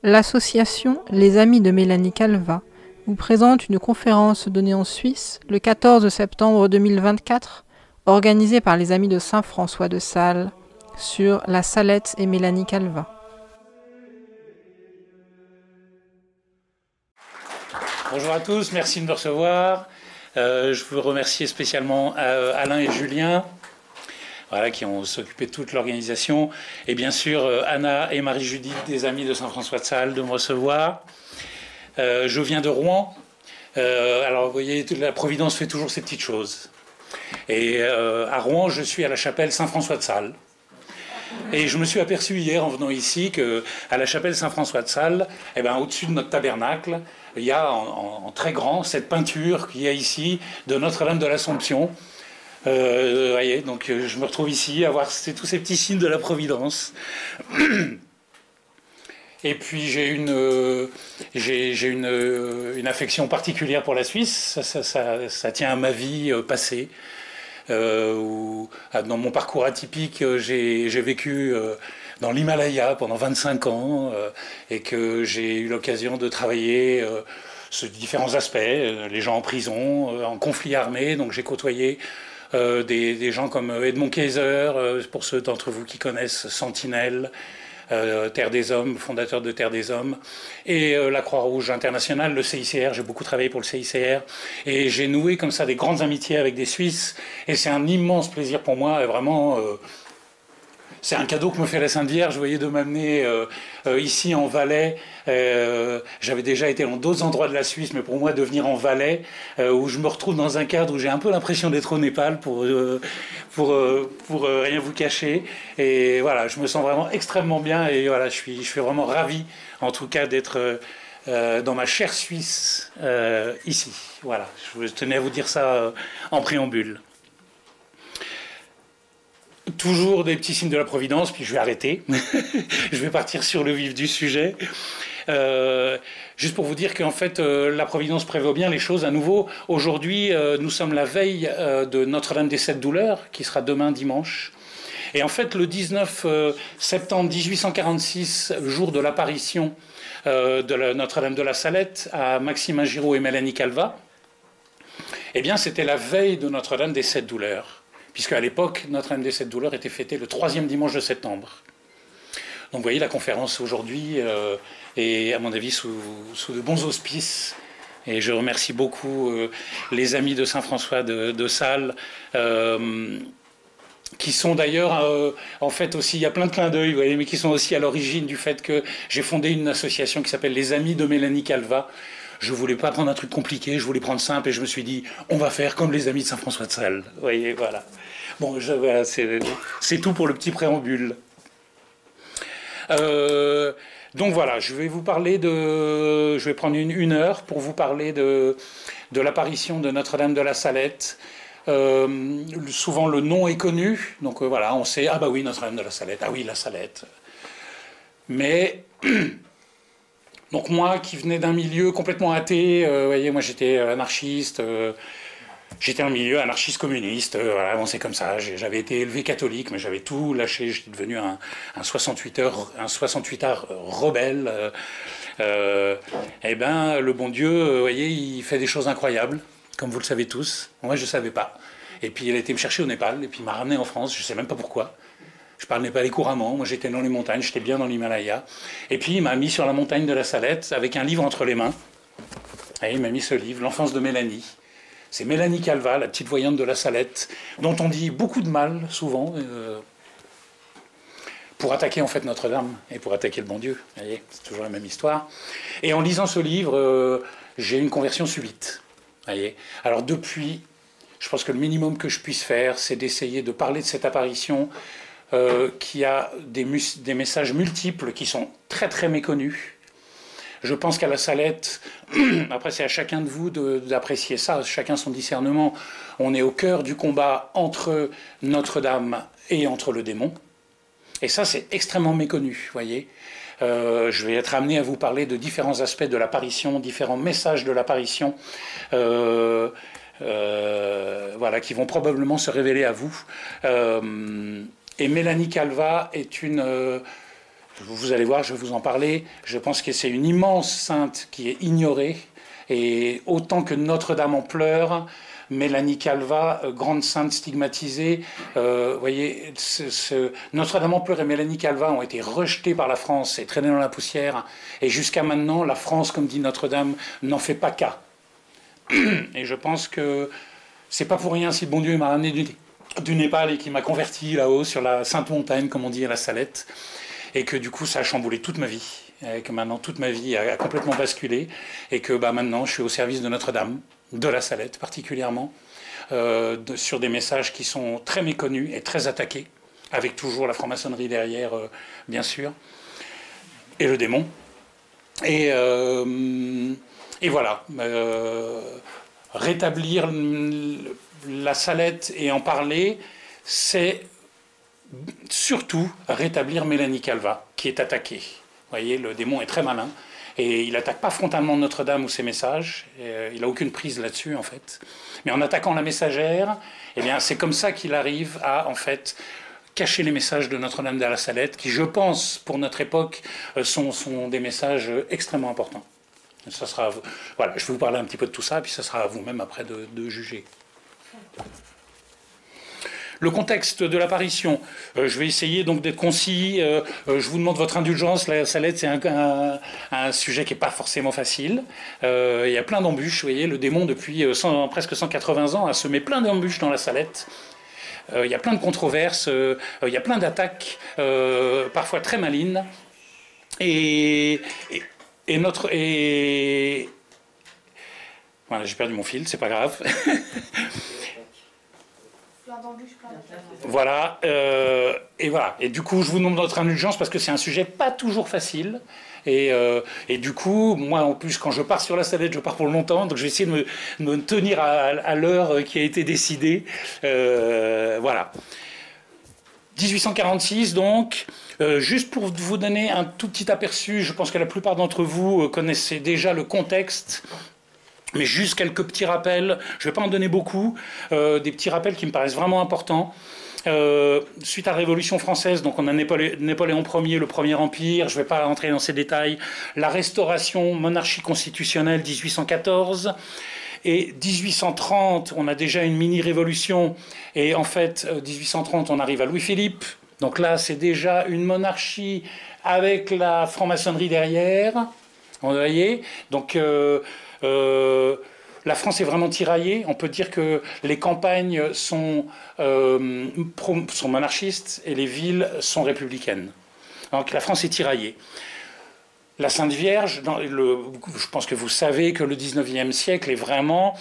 L'association Les Amis de Mélanie Calva vous présente une conférence donnée en Suisse le 14 septembre 2024, organisée par les Amis de Saint-François de Sales sur la Salette et Mélanie Calva. Bonjour à tous, merci de me recevoir. Je veux remercier spécialement Alain et Julien, voilà, qui ont s'occupé de toute l'organisation. Et bien sûr, Anna et Marie-Judith, des Amis de Saint-François de Sales, de me recevoir. Je viens de Rouen. Alors, vous voyez, la Providence fait toujours ces petites choses. Et à Rouen, je suis à la chapelle Saint-François de Sales. Et je me suis aperçu hier, en venant ici, qu'à la chapelle Saint-François de Sales, eh ben, au-dessus de notre tabernacle, il y a en très grand cette peinture qu'il y a ici de Notre-Dame de l'Assomption. Voyez, donc je me retrouve ici à voir tous ces petits signes de la Providence. Et puis j'ai une affection particulière pour la Suisse. Ça tient à ma vie passée. Où, dans mon parcours atypique, j'ai vécu dans l'Himalaya pendant 25 ans et que j'ai eu l'occasion de travailler sur différents aspects, les gens en prison, en conflit armé. Donc j'ai côtoyé des gens comme Edmond Kayser, pour ceux d'entre vous qui connaissent Sentinelle, Terre des Hommes, fondateur de Terre des Hommes, et la Croix-Rouge internationale, le CICR. J'ai beaucoup travaillé pour le CICR et j'ai noué comme ça des grandes amitiés avec des Suisses, et c'est un immense plaisir pour moi, vraiment. C'est un cadeau que me fait la Sainte Vierge, vous voyez, de m'amener ici en Valais. J'avais déjà été dans d'autres endroits de la Suisse, mais pour moi, de venir en Valais, où je me retrouve dans un cadre où j'ai un peu l'impression d'être au Népal, pour rien vous cacher. Et voilà, je me sens vraiment extrêmement bien, et voilà, je suis vraiment ravi, en tout cas, d'être dans ma chère Suisse, ici. Voilà, je tenais à vous dire ça en préambule. Toujours des petits signes de la Providence, puis je vais arrêter. Je vais partir sur le vif du sujet. Juste pour vous dire qu'en fait, la Providence prévaut bien les choses à nouveau. Aujourd'hui, nous sommes la veille de Notre-Dame des Sept Douleurs, qui sera demain dimanche. Et en fait, le 19 septembre 1846, jour de l'apparition de Notre-Dame de la Salette à Maximin Giraud et Mélanie Calva, eh bien, c'était la veille de Notre-Dame des Sept Douleurs, puisque à l'époque, Notre-Dame des Sept Douleurs était fêtée le 3e dimanche de septembre. Donc vous voyez, la conférence aujourd'hui est, à mon avis, sous de bons auspices. Et je remercie beaucoup les Amis de Saint-François de Sales, qui sont d'ailleurs, en fait aussi, il y a plein de clins d'œil, vous voyez, mais qui sont aussi à l'origine du fait que j'ai fondé une association qui s'appelle les Amis de Mélanie Calva. Je voulais pas prendre un truc compliqué, je voulais prendre simple, et je me suis dit, on va faire comme les Amis de Saint-François de Sales. Vous voyez, voilà. Bon, voilà, c'est tout pour le petit préambule. Donc voilà, je vais vous parler je vais prendre une heure pour vous parler de l'apparition de Notre-Dame de la Salette. Souvent le nom est connu, donc voilà, on sait, ah bah oui, Notre-Dame de la Salette, ah oui, la Salette. Mais donc moi qui venais d'un milieu complètement athée, vous voyez, moi j'étais anarchiste, j'étais un milieu anarchiste communiste, voilà, bon, c'est comme ça, j'avais été élevé catholique, mais j'avais tout lâché, j'étais devenu un 68ard rebelle. Eh ben, le bon Dieu, vous voyez, il fait des choses incroyables, comme vous le savez tous. Moi, je ne savais pas. Et puis, il a été me chercher au Népal, et puis il m'a ramené en France, je ne sais même pas pourquoi. Je parle népalais couramment, moi j'étais dans les montagnes, j'étais bien dans l'Himalaya. Et puis, il m'a mis sur la montagne de la Salette, avec un livre entre les mains. Et il m'a mis ce livre, L'enfance de Mélanie. C'est Mélanie Calva, la petite voyante de la Salette, dont on dit beaucoup de mal, souvent, pour attaquer en fait Notre-Dame et pour attaquer le bon Dieu. Vous voyez, c'est toujours la même histoire. Et en lisant ce livre, j'ai une conversion subite. Vous voyez. Alors depuis, je pense que le minimum que je puisse faire, c'est d'essayer de parler de cette apparition qui a des messages multiples qui sont très très méconnus. Je pense qu'à la Salette, après c'est à chacun de vous d'apprécier ça, chacun son discernement. On est au cœur du combat entre Notre-Dame et entre le démon. Et ça, c'est extrêmement méconnu, vous voyez. Je vais être amené à vous parler de différents aspects de l'apparition, différents messages de l'apparition, voilà, qui vont probablement se révéler à vous. Et Mélanie Calva est une Vous allez voir, je vais vous en parler. Je pense que c'est une immense sainte qui est ignorée. Et autant que Notre-Dame en pleure, Mélanie Calva, grande sainte stigmatisée, vous voyez, Notre-Dame en pleure et Mélanie Calva ont été rejetés par la France et traînés dans la poussière. Et jusqu'à maintenant, la France, comme dit Notre-Dame, n'en fait pas cas. Et je pense que c'est pas pour rien si le bon Dieu m'a ramené du Népal et qui m'a converti là-haut sur la Sainte Montagne, comme on dit à la Salette, et que du coup ça a chamboulé toute ma vie, et que maintenant toute ma vie a complètement basculé, et que maintenant je suis au service de Notre-Dame, de la Salette particulièrement, sur des messages qui sont très méconnus et très attaqués, avec toujours la franc-maçonnerie derrière, bien sûr, et le démon. Et voilà, rétablir la Salette et en parler, c'est surtout rétablir Mélanie Calva, qui est attaquée. Vous voyez, le démon est très malin, et il n'attaque pas frontalement Notre-Dame ou ses messages, il n'a aucune prise là-dessus, en fait. Mais en attaquant la messagère, eh bien, c'est comme ça qu'il arrive à, en fait, cacher les messages de Notre-Dame de la Salette, qui, je pense, pour notre époque, sont des messages extrêmement importants. Ça sera, voilà, je vais vous parler un petit peu de tout ça, puis ça sera à vous-même après de juger. Le contexte de l'apparition, je vais essayer donc d'être concis, je vous demande votre indulgence, la Salette c'est un sujet qui n'est pas forcément facile, il y a plein d'embûches, vous voyez, le démon depuis presque 180 ans a semé plein d'embûches dans la Salette, il y a plein de controverses, il y a plein d'attaques, parfois très malines, et voilà, j'ai perdu mon fil, c'est pas grave. Voilà, et voilà. Et du coup, je vous demande votre indulgence parce que c'est un sujet pas toujours facile. Et du coup, moi, en plus, quand je pars sur la Salette, je pars pour longtemps. Donc, je vais essayer de me tenir à l'heure qui a été décidée. Voilà. 1846, donc, juste pour vous donner un tout petit aperçu, je pense que la plupart d'entre vous connaissez déjà le contexte. Mais juste quelques petits rappels, je ne vais pas en donner beaucoup, des petits rappels qui me paraissent vraiment importants. Suite à la Révolution française, donc on a Napoléon Ier, le Premier Empire, je ne vais pas rentrer dans ces détails, la Restauration, monarchie constitutionnelle 1814, et 1830, on a déjà une mini-révolution, et en fait, 1830, on arrive à Louis-Philippe, donc là, c'est déjà une monarchie avec la franc-maçonnerie derrière, vous voyez, donc... la France est vraiment tiraillée. On peut dire que les campagnes sont monarchistes et les villes sont républicaines. Donc la France est tiraillée. La Sainte Vierge, je pense que vous savez que le 19e siècle est vraiment,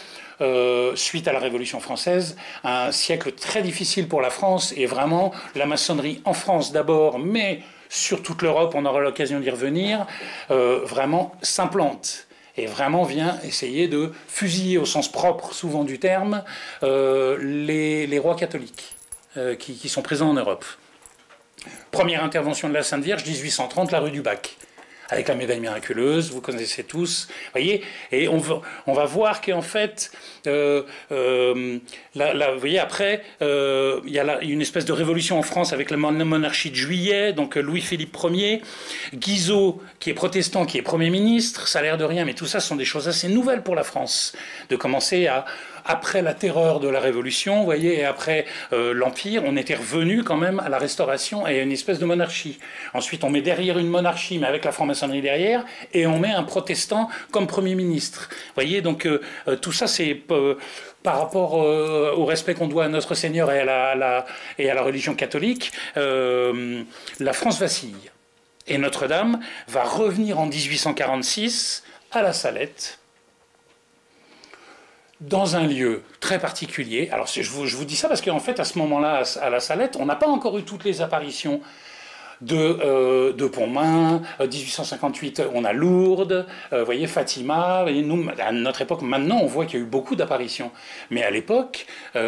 suite à la Révolution française, un siècle très difficile pour la France, et vraiment la maçonnerie en France d'abord, mais sur toute l'Europe, on aura l'occasion d'y revenir, vraiment s'implante. Et vraiment vient essayer de fusiller au sens propre, souvent du terme, les rois catholiques qui sont présents en Europe. Première intervention de la Sainte Vierge, 1830, la rue du Bac, avec la médaille miraculeuse, vous connaissez tous, voyez, et on va voir qu'en fait, vous voyez, après, il y a une espèce de révolution en France avec la monarchie de Juillet, donc Louis-Philippe Ier, Guizot, qui est protestant, qui est Premier ministre, ça a l'air de rien, mais tout ça, ce sont des choses assez nouvelles pour la France, de commencer à... Après la terreur de la Révolution, vous voyez, et après l'Empire, on était revenu quand même à la Restauration et à une espèce de monarchie. Ensuite, on met derrière une monarchie, mais avec la franc-maçonnerie derrière, et on met un protestant comme Premier ministre. Vous voyez, donc tout ça, c'est par rapport au respect qu'on doit à notre Seigneur et à la religion catholique, la France vacille. Et Notre-Dame va revenir en 1846 à la Salette, dans un lieu très particulier. Alors je vous dis ça parce qu'en fait, à ce moment-là, à la Salette, on n'a pas encore eu toutes les apparitions de Pontmain. 1858, on a Lourdes, vous voyez, Fatima. Voyez, nous, à notre époque, maintenant, on voit qu'il y a eu beaucoup d'apparitions. Mais à l'époque, il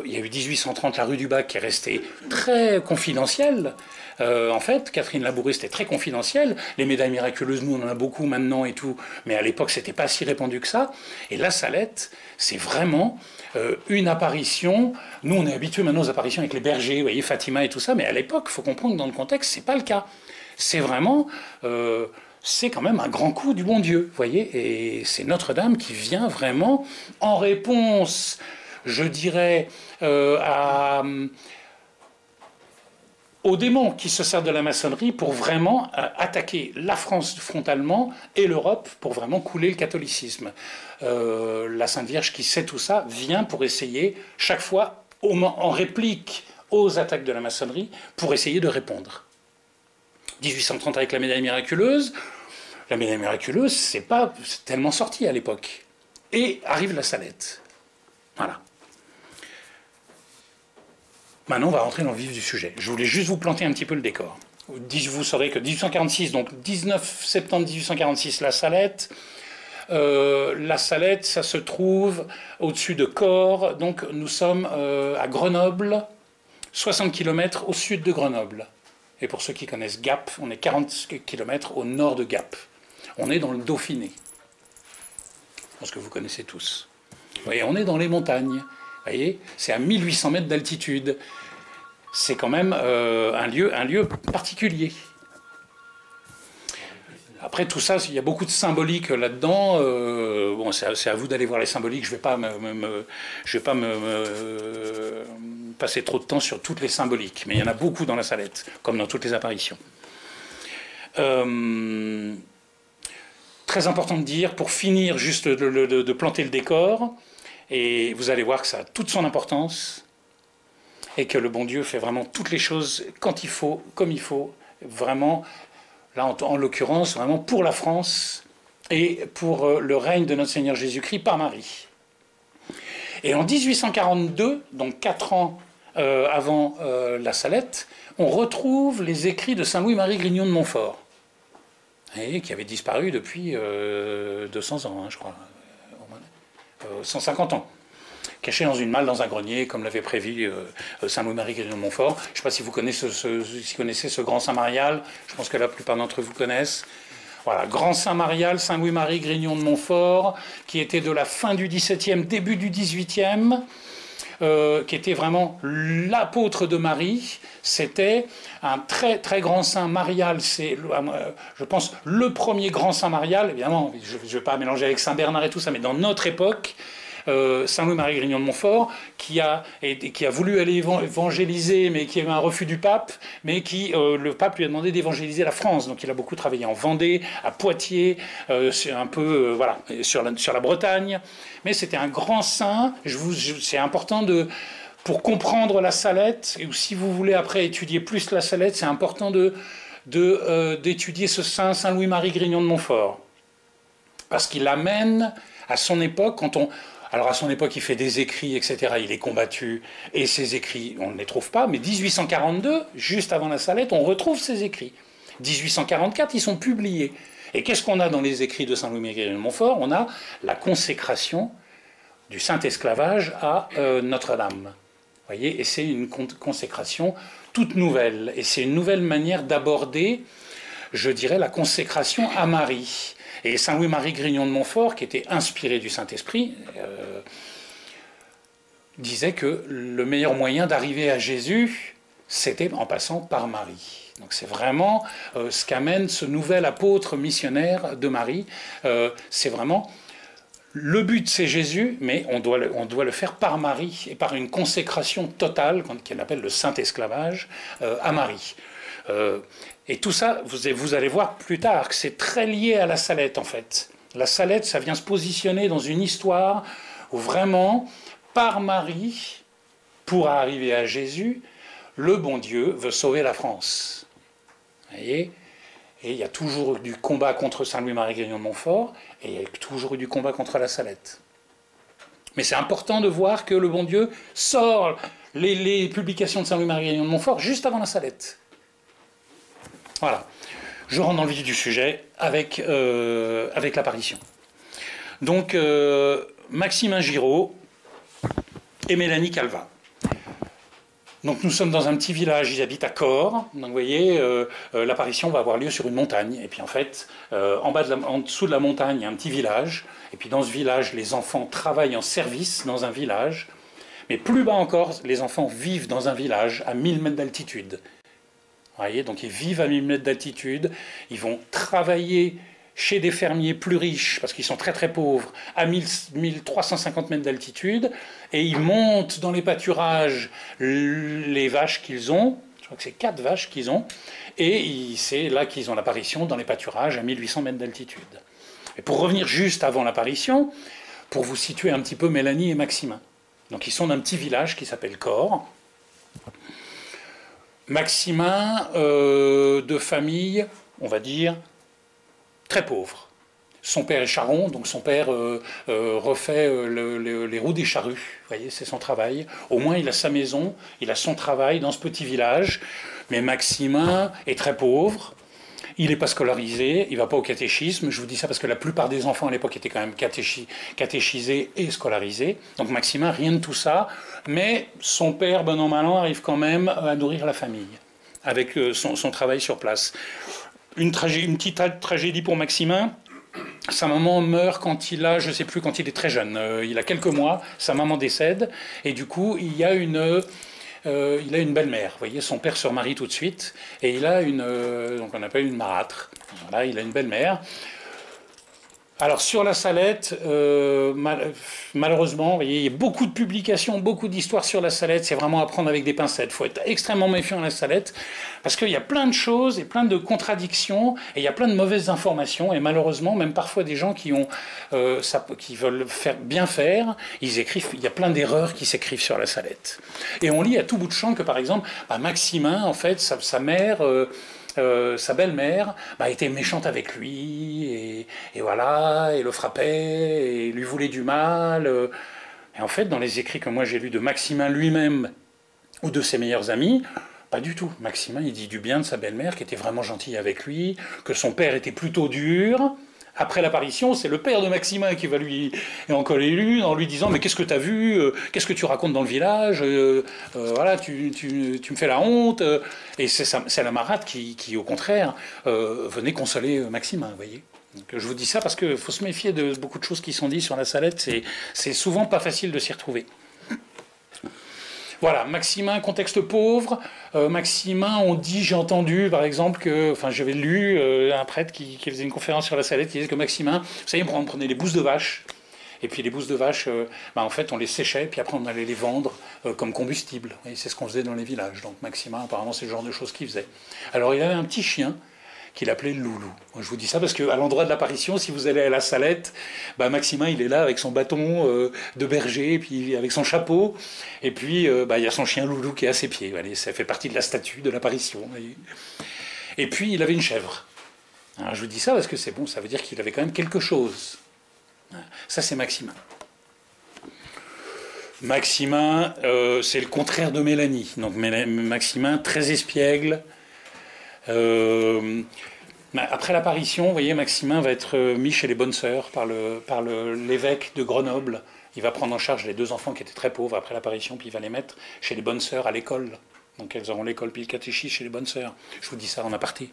y a eu 1830, la rue du Bac, qui est restée très confidentielle. En fait, Catherine Labouré, c'était très confidentiel. Les médailles miraculeuses, nous, on en a beaucoup maintenant et tout. Mais à l'époque, c'était pas si répandu que ça. Et la Salette, c'est vraiment une apparition. Nous, on est habitués maintenant aux apparitions avec les bergers, vous voyez, Fatima et tout ça. Mais à l'époque, il faut comprendre que dans le contexte, c'est pas le cas. C'est vraiment, c'est quand même un grand coup du bon Dieu, vous voyez. Et c'est Notre-Dame qui vient vraiment en réponse, je dirais, aux démons qui se servent de la maçonnerie pour vraiment attaquer la France frontalement et l'Europe pour vraiment couler le catholicisme. La Sainte Vierge qui sait tout ça vient pour essayer chaque fois en réplique aux attaques de la maçonnerie pour essayer de répondre. 1830 avec la médaille miraculeuse. La médaille miraculeuse, c'est pas tellement sorti à l'époque. Et arrive la Salette. Voilà. Maintenant, on va rentrer dans le vif du sujet. Je voulais juste vous planter un petit peu le décor. Vous saurez que 1846, donc 19 septembre 1846, la Salette. La Salette, ça se trouve au-dessus de Corps. Donc nous sommes à Grenoble, 60 km au sud de Grenoble. Et pour ceux qui connaissent Gap, on est 40 km au nord de Gap. On est dans le Dauphiné. Je pense que vous connaissez tous. Vous voyez, on est dans les montagnes. Vous voyez, c'est à 1800 mètres d'altitude. C'est quand même un lieu particulier. Après tout ça, il y a beaucoup de symbolique là-dedans. Bon, c'est à vous d'aller voir les symboliques. Je ne vais pas me passer trop de temps sur toutes les symboliques. Mais il y en a beaucoup dans la Salette, comme dans toutes les apparitions. Très important de dire, pour finir juste de planter le décor, et vous allez voir que ça a toute son importance, et que le bon Dieu fait vraiment toutes les choses quand il faut, comme il faut, vraiment, là en l'occurrence, vraiment pour la France et pour le règne de notre Seigneur Jésus-Christ par Marie. Et en 1842, donc 4 ans avant la Salette, on retrouve les écrits de Saint Louis-Marie Grignon de Montfort, et qui avait disparu depuis 200 ans, hein, je crois. 150 ans, caché dans une malle dans un grenier, comme l'avait prévu Saint Louis-Marie Grignon de Montfort. Je ne sais pas si vous connaissez ce grand Saint Marial, je pense que la plupart d'entre vous connaissent. Voilà, grand Saint Marial, Saint Louis-Marie Grignon de Montfort, qui était de la fin du XVIIe, début du XVIIIe, qui était vraiment l'apôtre de Marie. C'était un très très grand saint marial. C'est, je pense, le premier grand saint marial. Évidemment, je ne vais pas mélanger avec Saint Bernard et tout ça, mais dans notre époque, Saint Louis-Marie Grignon de Montfort, qui a voulu aller évangéliser, mais qui a eu un refus du pape, mais le pape lui a demandé d'évangéliser la France. Donc il a beaucoup travaillé en Vendée, à Poitiers, un peu voilà, sur la Bretagne. Mais c'était un grand saint. C'est important pour comprendre la Salette, et si vous voulez après étudier plus la Salette, c'est important d'étudier ce saint, Saint Louis-Marie Grignon de Montfort. Parce qu'il amène, à son époque, alors à son époque, il fait des écrits, etc. Il est combattu, et ses écrits, on ne les trouve pas, mais 1842, juste avant la Salette, on retrouve ses écrits. 1844, ils sont publiés. Et qu'est-ce qu'on a dans les écrits de Saint Louis-Marie de Montfort? On a la consécration du Saint-Esclavage à Notre-Dame. Vous voyez, et c'est une consécration toute nouvelle. Et c'est une nouvelle manière d'aborder, je dirais, la consécration à Marie. Et Saint Louis-Marie Grignon de Montfort, qui était inspiré du Saint-Esprit, disait que le meilleur moyen d'arriver à Jésus, c'était en passant par Marie. Donc c'est vraiment ce qu'amène ce nouvel apôtre missionnaire de Marie. C'est vraiment... Le but, c'est Jésus, mais on doit le faire par Marie et par une consécration totale, qu'elle appelle le Saint-Esclavage, à Marie. Et tout ça, vous allez voir plus tard que c'est très lié à la Salette, en fait. La Salette, ça vient se positionner dans une histoire où vraiment, par Marie, pour arriver à Jésus, le bon Dieu veut sauver la France. Vous voyez ? Et il y a toujours eu du combat contre Saint Louis-Marie Grignon de Montfort, et il y a toujours eu du combat contre la Salette. Mais c'est important de voir que le bon Dieu sort les publications de Saint Louis-Marie Grignon de Montfort juste avant la Salette. Voilà. Je rentre dans le vif du sujet avec l'apparition. Donc, Maximin Giraud et Mélanie Calvat. Donc nous sommes dans un petit village, ils habitent à Corps. Donc vous voyez, l'apparition va avoir lieu sur une montagne. Et puis en fait, en dessous de la montagne, il y a un petit village. Et puis dans ce village, les enfants travaillent en service dans un village. Mais plus bas encore, les enfants vivent dans un village à 1000 mètres d'altitude. Vous voyez, donc ils vivent à 1000 mètres d'altitude, ils vont travailler chez des fermiers plus riches, parce qu'ils sont très très pauvres, à 1350 mètres d'altitude, et ils montent dans les pâturages les vaches qu'ils ont, je crois que c'est 4 vaches qu'ils ont, et c'est là qu'ils ont l'apparition dans les pâturages à 1800 mètres d'altitude. Et pour revenir juste avant l'apparition, pour vous situer un petit peu Mélanie et Maximin. Donc ils sont d'un petit village qui s'appelle Cor. Maximin, de famille, on va dire, très pauvre. Son père est charron, donc son père refait les roues des charrues. Vous voyez, c'est son travail. Au moins, il a sa maison, il a son travail dans ce petit village. Mais Maximin est très pauvre. Il n'est pas scolarisé, il ne va pas au catéchisme. Je vous dis ça parce que la plupart des enfants à l'époque étaient quand même catéchisés et scolarisés. Donc Maximin, rien de tout ça. Mais son père, bon an, mal an, arrive quand même à nourrir la famille avec son travail sur place. Une petite tragédie pour Maximin. Sa maman meurt quand il a, je ne sais plus, quand il est très jeune. Il a quelques mois, sa maman décède. Et du coup, il a une belle-mère. Vous voyez, son père se remarie tout de suite. Et il a donc on appelle une marâtre. Voilà, il a une belle-mère. Alors sur la Salette, malheureusement, vous voyez, il y a beaucoup de publications, beaucoup d'histoires sur la Salette. C'est vraiment à prendre avec des pincettes. Il faut être extrêmement méfiant à la Salette parce qu'il y a plein de choses et plein de contradictions et il y a plein de mauvaises informations. Et malheureusement, même parfois des gens qui veulent bien faire, ils écrivent. Il y a plein d'erreurs qui s'écrivent sur la Salette. Et on lit à tout bout de champ que par exemple, Maximin, en fait, sa mère. Sa belle-mère était méchante avec lui, et voilà, et le frappait, et lui voulait du mal. Et en fait, dans les écrits que moi j'ai lus de Maximin lui-même, ou de ses meilleurs amis, pas du tout. Maximin, il dit du bien de sa belle-mère, qui était vraiment gentille avec lui, que son père était plutôt dur. Après l'apparition, c'est le père de Maximin qui va lui en coller une en lui disant « Mais qu'est-ce que tu as vu ? Qu'est-ce que tu racontes dans le village ? Voilà, tu me fais la honte. » Et c'est la marâtre qui au contraire, venait consoler Maximin, vous voyez. Donc, je vous dis ça parce qu'il faut se méfier de beaucoup de choses qui sont dites sur la Salette. C'est souvent pas facile de s'y retrouver. Voilà, Maximin, contexte pauvre. Maximin, on dit, j'ai entendu, par exemple, j'avais lu un prêtre qui faisait une conférence sur la Salette, qui disait que Maximin, vous savez, on prenait les bousses de vache, et puis les bousses de vache, en fait, on les séchait, puis après on allait les vendre comme combustible. Et c'est ce qu'on faisait dans les villages. Donc Maximin, apparemment, c'est le genre de choses qu'il faisait. Alors il avait un petit chien qu'il appelait Loulou. Je vous dis ça parce qu'à l'endroit de l'apparition, si vous allez à la Salette, Maximin, il est là avec son bâton de berger, et puis avec son chapeau, et puis il y a son chien Loulou qui est à ses pieds. Allez, ça fait partie de la statue de l'apparition. Et puis, il avait une chèvre. Alors, je vous dis ça parce que c'est bon, ça veut dire qu'il avait quand même quelque chose. Ça, c'est Maximin. Maximin, c'est le contraire de Mélanie. Donc, Maximin, très espiègle. Après l'apparition, vous voyez, Maximin va être mis chez les bonnes sœurs par l'évêque de Grenoble. Il va prendre en charge les 2 enfants qui étaient très pauvres après l'apparition, puis il va les mettre chez les bonnes sœurs à l'école. Donc elles auront l'école puis le catéchisme chez les bonnes sœurs. Je vous dis ça en aparté.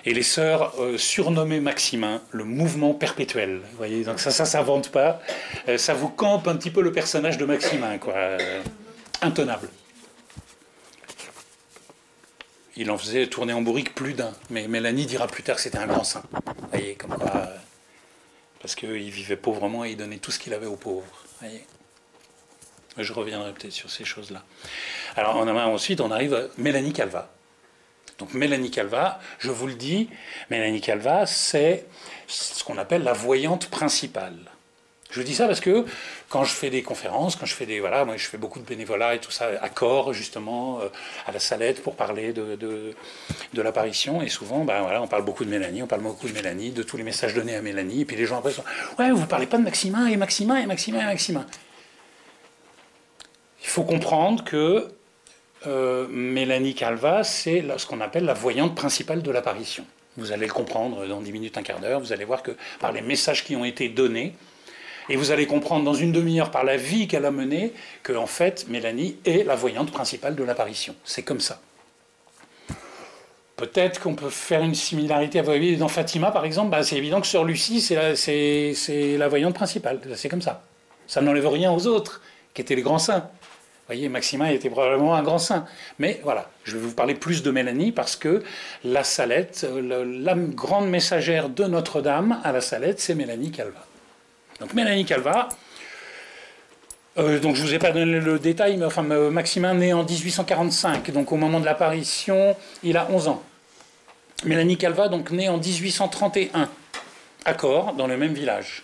Et les sœurs surnommaient Maximin le mouvement perpétuel. Vous voyez, donc ça s'invente pas. Ça vous campe un petit peu le personnage de Maximin, quoi. Intenable. Il en faisait tourner en bourrique plus d'un. Mais Mélanie dira plus tard que c'était un grand saint. Vous voyez, comme quoi... parce qu'il vivait pauvrement et il donnait tout ce qu'il avait aux pauvres. Vous voyez. Je reviendrai peut-être sur ces choses-là. Alors ensuite, on arrive à Mélanie Calvat. Donc Mélanie Calvat, je vous le dis, Mélanie Calvat, c'est ce qu'on appelle la voyante principale. Je dis ça parce que quand je fais des conférences, moi je fais beaucoup de bénévolat et tout ça, à Cor justement, à la Salette pour parler de l'apparition, et souvent, on parle beaucoup de Mélanie, de tous les messages donnés à Mélanie, et puis les gens après sont « Ouais, vous parlez pas de Maximin, et Maximin, et Maximin, et Maximin ». Il faut comprendre que Mélanie Calvat, c'est ce qu'on appelle la voyante principale de l'apparition. Vous allez le comprendre dans 10 minutes, un quart d'heure, vous allez voir que par les messages qui ont été donnés, et vous allez comprendre dans une demi-heure par la vie qu'elle a menée, que en fait, Mélanie est la voyante principale de l'apparition. C'est comme ça. Peut-être qu'on peut faire une similarité avec dans Fatima, par exemple. C'est évident que Sœur Lucie, c'est la voyante principale. C'est comme ça. Ça n'enlève rien aux autres, qui étaient les grands saints. Vous voyez, Maximin était probablement un grand saint. Mais voilà, je vais vous parler plus de Mélanie parce que la Salette, la grande messagère de Notre-Dame à la Salette, c'est Mélanie Calvat. Donc Mélanie Calvat, donc je ne vous ai pas donné le détail, mais enfin Maximin né en 1845, donc au moment de l'apparition, il a 11 ans. Mélanie Calvat, donc née en 1831, à Corps, dans le même village.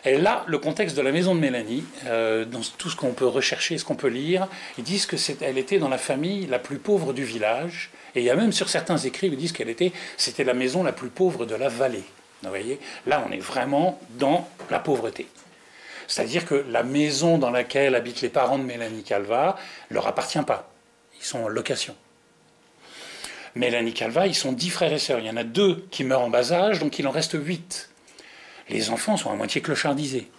Et là, le contexte de la maison de Mélanie, dans tout ce qu'on peut rechercher, ce qu'on peut lire, ils disent qu'elle était dans la famille la plus pauvre du village. Et il y a même sur certains écrits, ils disent c'était la maison la plus pauvre de la vallée. Vous voyez, là, on est vraiment dans la pauvreté. C'est-à-dire que la maison dans laquelle habitent les parents de Mélanie Calvat ne leur appartient pas. Ils sont en location. Mélanie Calvat, ils sont 10 frères et sœurs. Il y en a 2 qui meurent en bas âge, donc il en reste 8. Les enfants sont à moitié clochardisés.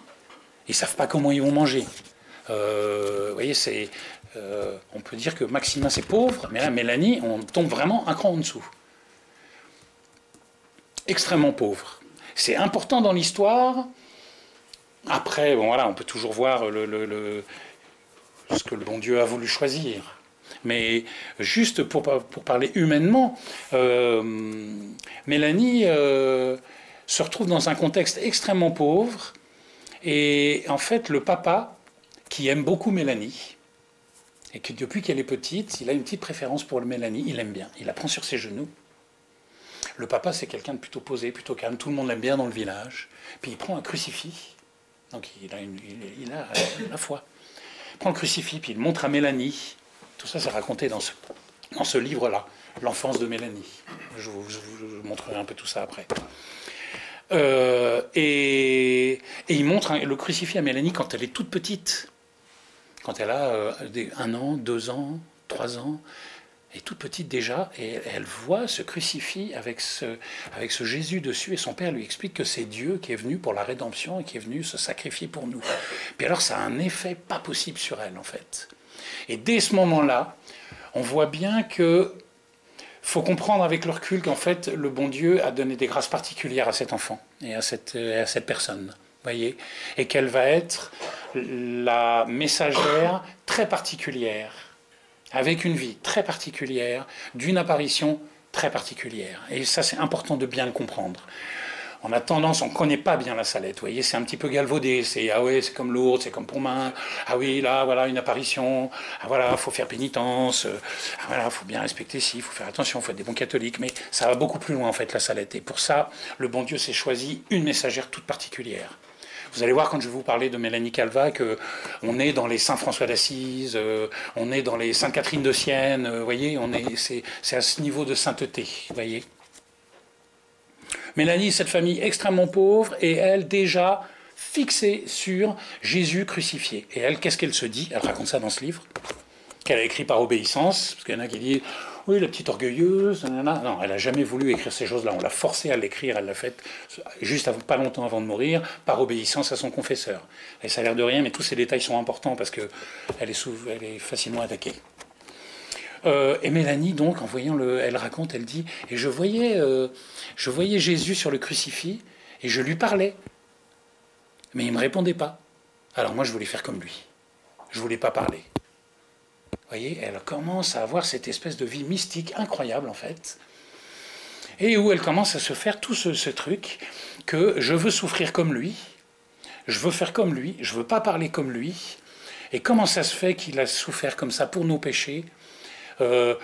Ils ne savent pas comment ils vont manger. Vous voyez, on peut dire que Maximin, c'est pauvre, mais là, Mélanie, on tombe vraiment un cran en dessous. Extrêmement pauvre. C'est important dans l'histoire. Après, bon, voilà, on peut toujours voir ce que le bon Dieu a voulu choisir. Mais juste pour parler humainement, Mélanie se retrouve dans un contexte extrêmement pauvre. Et en fait, le papa, qui aime beaucoup Mélanie, et que depuis qu'elle est petite, il a une petite préférence pour Mélanie, il l'aime bien, il la prend sur ses genoux. Le papa, c'est quelqu'un de plutôt posé, plutôt calme, tout le monde l'aime bien dans le village. Puis il prend un crucifix, donc il a la foi. Il prend le crucifix, puis il montre à Mélanie. Tout ça, c'est raconté dans ce livre-là, L'enfance de Mélanie. Je vous montrerai un peu tout ça après. Et il montre le crucifix à Mélanie quand elle est toute petite. Quand elle a 1 an, 2 ans, 3 ans. Elle est toute petite déjà. Et elle voit ce crucifix avec ce Jésus dessus. Et son père lui explique que c'est Dieu qui est venu pour la rédemption et qui est venu se sacrifier pour nous. Puis alors, ça a un effet pas possible sur elle, en fait. Et dès ce moment-là, on voit bien que faut comprendre avec le recul qu'en fait, le bon Dieu a donné des grâces particulières à cet enfant et à cette personne, voyez, et qu'elle va être la messagère très particulière, avec une vie très particulière, d'une apparition très particulière. Et ça, c'est important de bien le comprendre. On a tendance, on ne connaît pas bien la Salette, vous voyez, c'est un petit peu galvaudé, c'est ah ouais, c'est comme Lourdes, c'est comme Pontmain, ah oui, là, voilà, une apparition, ah voilà, il faut faire pénitence, ah voilà, il faut bien respecter ci, il faut faire attention, il faut être des bons catholiques, mais ça va beaucoup plus loin en fait, la Salette, et pour ça, le bon Dieu s'est choisi une messagère toute particulière. Vous allez voir quand je vais vous parler de Mélanie Calvat qu'on est dans les Saint François d'Assise, on est dans les Sainte Catherine de Sienne, vous voyez, c'est à ce niveau de sainteté, vous voyez. Mélanie, cette famille extrêmement pauvre, et elle déjà fixée sur Jésus crucifié. Et elle, qu'est-ce qu'elle se dit? Elle raconte ça dans ce livre, qu'elle a écrit par obéissance, parce qu'il y en a qui disent « Oui, la petite orgueilleuse, nanana. » Non, elle n'a jamais voulu écrire ces choses-là, on l'a forcée à l'écrire, elle l'a faite juste pas longtemps avant de mourir, par obéissance à son confesseur. Et ça a l'air de rien, mais tous ces détails sont importants, parce qu'elle est facilement attaquée. Et Mélanie, donc, en voyant elle raconte, elle dit, et je voyais Jésus sur le crucifix, et je lui parlais. Mais il ne me répondait pas. Alors moi, je voulais faire comme lui. Je ne voulais pas parler. Vous voyez, elle commence à avoir cette espèce de vie mystique incroyable, en fait, et où elle commence à se faire tout ce truc que je veux souffrir comme lui, je veux faire comme lui, je ne veux pas parler comme lui, et comment ça se fait qu'il a souffert comme ça pour nos péchés?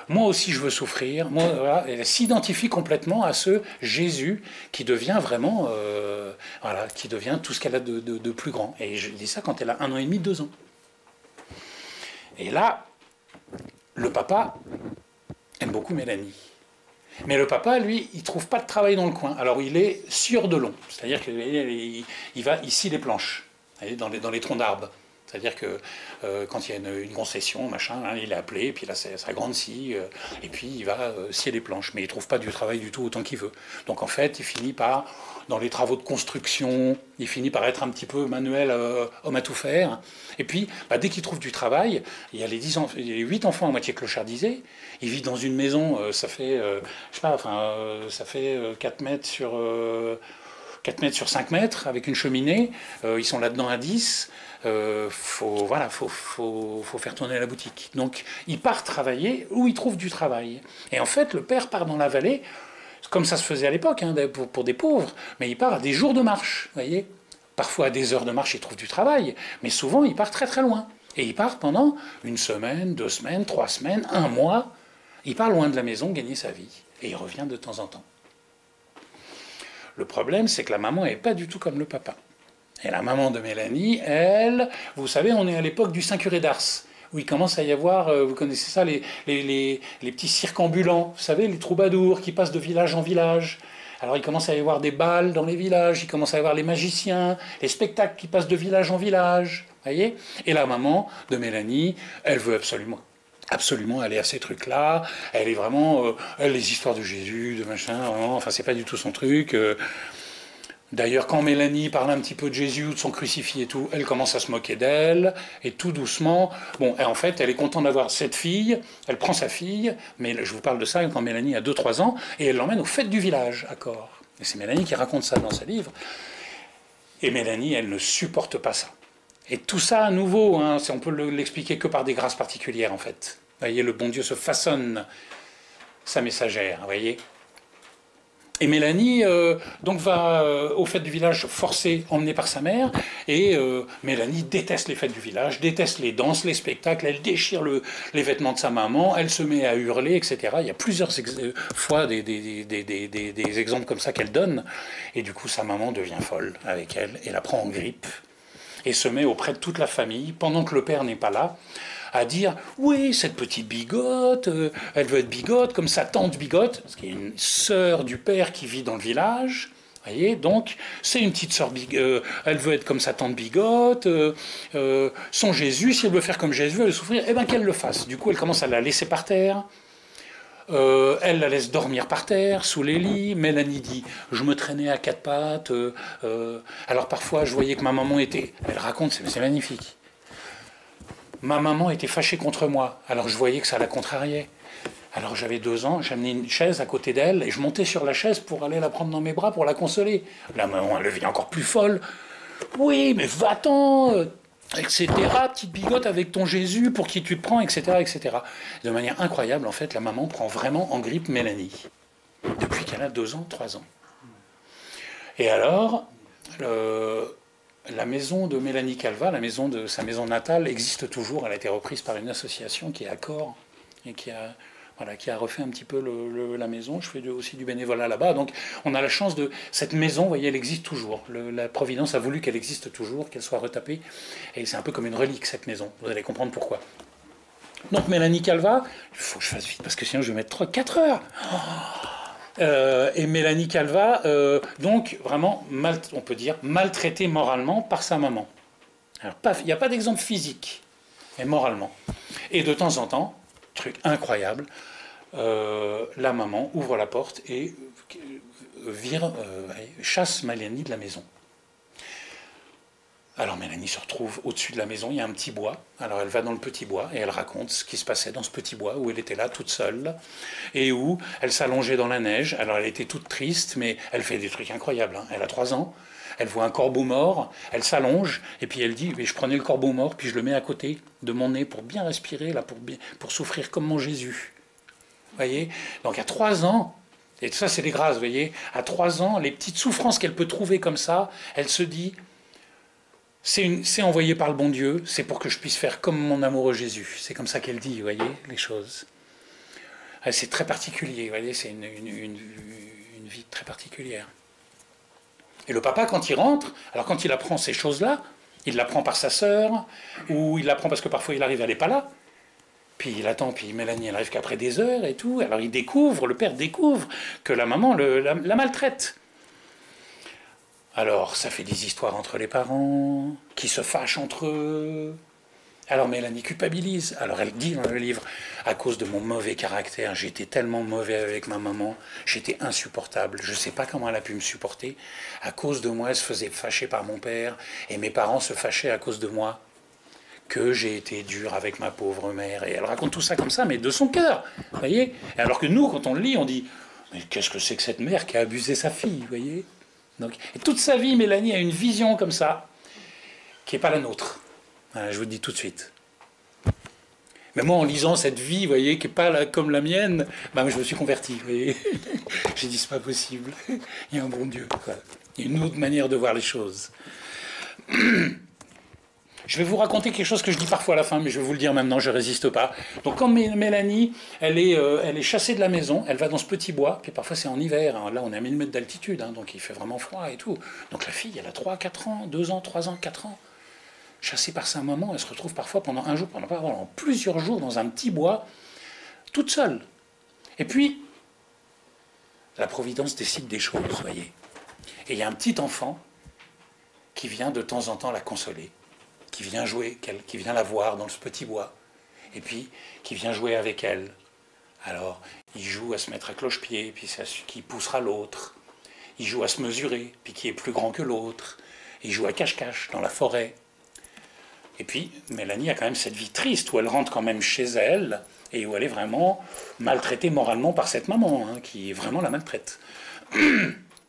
Moi aussi je veux souffrir. Voilà, elle s'identifie complètement à ce Jésus qui devient vraiment, voilà, qui devient tout ce qu'elle a de plus grand. Et je dis ça quand elle a 1 an et demi, 2 ans. Et là, le papa aime beaucoup Mélanie. Mais le papa, lui, il ne trouve pas de travail dans le coin. Alors il est sieur de long, c'est-à-dire qu'il va ici les planches, dans les troncs d'arbres. C'est-à-dire que quand il y a une concession, machin, hein, il est appelé, et puis là, sa grande scie, et puis il va scier les planches. Mais il ne trouve pas du travail du tout autant qu'il veut. Donc en fait, il finit par, dans les travaux de construction, il finit par être un petit peu manuel, homme à tout faire. Et puis, dès qu'il trouve du travail, il y a les 8 enfants à moitié clochardisés. Il vit dans une maison, ça fait, je sais pas, ça fait 4 mètres sur 5 mètres, avec une cheminée. Ils sont là-dedans à 10. faut faire tourner la boutique. Donc il part travailler où il trouve du travail. Et en fait, le père part dans la vallée, comme ça se faisait à l'époque, hein, pour des pauvres, mais il part à des jours de marche, vous voyez. Parfois à des heures de marche, il trouve du travail, mais souvent il part très très loin. Et il part pendant 1 semaine, 2 semaines, 3 semaines, 1 mois. Il part loin de la maison gagner sa vie. Et il revient de temps en temps. Le problème, c'est que la maman n'est pas du tout comme le papa. Et la maman de Mélanie, elle, vous savez, on est à l'époque du Saint-Curé d'Ars, où il commence à y avoir, vous connaissez ça, les petits cirques ambulants, vous savez, les troubadours qui passent de village en village. Alors il commence à y avoir des bals dans les villages, il commence à y avoir les magiciens, les spectacles qui passent de village en village, voyez. Et la maman de Mélanie, elle veut absolument aller à ces trucs-là. Elle est vraiment, les histoires de Jésus, de machin, vraiment, enfin c'est pas du tout son truc. D'ailleurs, quand Mélanie parle un petit peu de Jésus, de son crucifix et tout, elle commence à se moquer d'elle, et tout doucement. Bon, et en fait, elle est contente d'avoir cette fille, elle prend sa fille, mais je vous parle de ça quand Mélanie a 2-3 ans, et elle l'emmène aux fêtes du village à Corps. Et c'est Mélanie qui raconte ça dans ses livres. Et Mélanie, elle ne supporte pas ça. Et tout ça, à nouveau, hein, on peut l'expliquer que par des grâces particulières, en fait. Vous voyez, le bon Dieu se façonne sa messagère, vous voyez. Et Mélanie donc va aux fêtes du village forcée, emmenée par sa mère, et Mélanie déteste les fêtes du village, déteste les danses, les spectacles, elle déchire les vêtements de sa maman, elle se met à hurler, etc. Il y a plusieurs fois des exemples comme ça qu'elle donne, et du coup sa maman devient folle avec elle, et la prend en grippe, et se met auprès de toute la famille, pendant que le père n'est pas là, à dire « Oui, cette petite bigote, elle veut être bigote, comme sa tante bigote, parce qu'il y a une sœur du père qui vit dans le village, voyez, donc c'est une petite sœur bigote, elle veut être comme sa tante bigote, son Jésus, si elle veut faire comme Jésus, elle veut souffrir, eh bien qu'elle le fasse. » Du coup, elle commence à la laisser par terre, elle la laisse dormir par terre, sous les lits. Mélanie dit « Je me traînais à 4 pattes. Alors parfois, je voyais que ma maman était... » Elle raconte, c'est magnifique. Ma maman était fâchée contre moi, alors je voyais que ça la contrariait. Alors j'avais 2 ans, j'amenais une chaise à côté d'elle, et je montais sur la chaise pour aller la prendre dans mes bras pour la consoler. La maman, elle devient encore plus folle. « Oui, mais va-t'en, etc., petite bigote avec ton Jésus, pour qui tu te prends, etc., etc. » De manière incroyable, en fait, la maman prend vraiment en grippe Mélanie, depuis qu'elle a 2 ans, 3 ans. Et alors... la maison de Mélanie Calva, la maison de sa maison natale, existe toujours. Elle a été reprise par une association qui est à Corps et qui a refait un petit peu la maison. Je fais aussi du bénévolat là-bas. Donc on a la chance de... Cette maison, vous voyez, elle existe toujours. La Providence a voulu qu'elle existe toujours, qu'elle soit retapée. Et c'est un peu comme une relique, cette maison. Vous allez comprendre pourquoi. Donc Mélanie Calva, il faut que je fasse vite parce que sinon je vais mettre 4 heures. Et Mélanie Calva, donc vraiment, on peut dire, maltraitée moralement par sa maman. Alors, il n'y a pas d'exemple physique, mais moralement. Et de temps en temps, truc incroyable, la maman ouvre la porte et chasse Mélanie de la maison. Alors Mélanie se retrouve au-dessus de la maison, il y a un petit bois. Alors elle va dans le petit bois et elle raconte ce qui se passait dans ce petit bois où elle était là toute seule et où elle s'allongeait dans la neige. Alors elle était toute triste, mais elle fait des trucs incroyables, hein. Elle a 3 ans, elle voit un corbeau mort, elle s'allonge et puis elle dit « Je prenais le corbeau mort puis je le mets à côté de mon nez pour bien respirer, là, pour souffrir comme mon Jésus. » Vous voyez? Donc à 3 ans, et tout ça c'est des grâces, vous voyez, à 3 ans, les petites souffrances qu'elle peut trouver comme ça, elle se dit « C'est envoyé par le bon Dieu, c'est pour que je puisse faire comme mon amoureux Jésus. » C'est comme ça qu'elle dit, vous voyez, les choses. C'est très particulier, vous voyez, c'est une vie très particulière. Et le papa, quand il rentre, alors quand il apprend ces choses-là, il l'apprend par sa sœur, ou il l'apprend parce que parfois il arrive, elle n'est pas là. Puis il attend, puis Mélanie, elle arrive qu'après des heures et tout. Alors il découvre, le père découvre que la maman la maltraite. Alors, ça fait des histoires entre les parents, qui se fâchent entre eux. Alors Mélanie culpabilise. Alors elle dit dans le livre, à cause de mon mauvais caractère, j'étais tellement mauvais avec ma maman, j'étais insupportable. Je ne sais pas comment elle a pu me supporter. À cause de moi, elle se faisait fâcher par mon père, et mes parents se fâchaient à cause de moi, que j'ai été dur avec ma pauvre mère. Et elle raconte tout ça comme ça, mais de son cœur, vous voyez. Et alors que nous, quand on le lit, on dit, mais qu'est-ce que c'est que cette mère qui a abusé sa fille, vous voyez. Donc, et toute sa vie, Mélanie a une vision comme ça, qui n'est pas la nôtre. Voilà, je vous le dis tout de suite. Mais moi, en lisant cette vie, vous voyez, qui n'est pas comme la mienne, ben, je me suis converti. Vous voyez. J'ai dit, c'est pas possible. Il y a un bon Dieu. Voilà. Il y a une autre manière de voir les choses. Je vais vous raconter quelque chose que je dis parfois à la fin, mais je vais vous le dire maintenant, je ne résiste pas. Donc quand Mélanie, elle est chassée de la maison, elle va dans ce petit bois, puis parfois c'est en hiver, hein. Là on est à 1000 mètres d'altitude, hein, donc il fait vraiment froid et tout. Donc la fille, elle a 3, 4 ans, 2 ans, 3 ans, 4 ans. Chassée par sa maman, elle se retrouve parfois pendant un jour, pendant plusieurs jours dans un petit bois, toute seule. Et puis, la Providence décide des choses, vous voyez. Et il y a un petit enfant qui vient de temps en temps la consoler, qui vient jouer, qui vient la voir dans ce petit bois, et puis qui vient jouer avec elle. Alors, il joue à se mettre à cloche-pied, puis qui poussera l'autre. Il joue à se mesurer, puis qui est plus grand que l'autre. Il joue à cache-cache dans la forêt. Et puis, Mélanie a quand même cette vie triste, où elle rentre quand même chez elle, et où elle est vraiment maltraitée moralement par cette maman, hein, qui vraiment la maltraite.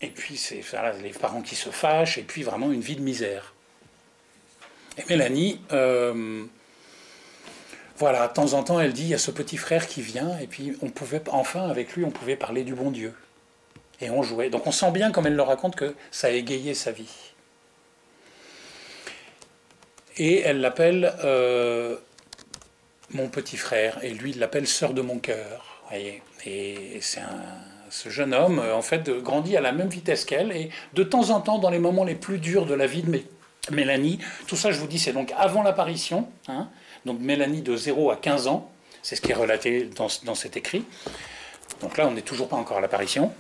Et puis, c'est les parents qui se fâchent, et puis vraiment une vie de misère. Et Mélanie, voilà, de temps en temps, elle dit, il y a ce petit frère qui vient, et puis on pouvait, enfin, avec lui, on pouvait parler du bon Dieu. Et on jouait. Donc on sent bien, comme elle le raconte, que ça a égayé sa vie. Et elle l'appelle mon petit frère, et lui, il l'appelle sœur de mon cœur. Voyez. Et ce jeune homme, en fait, grandit à la même vitesse qu'elle, et de temps en temps, dans les moments les plus durs de la vie de Mélanie, tout ça, je vous dis, c'est donc avant l'apparition, hein, donc Mélanie de 0 à 15 ans, c'est ce qui est relaté dans cet écrit, donc là, on n'est toujours pas encore à l'apparition,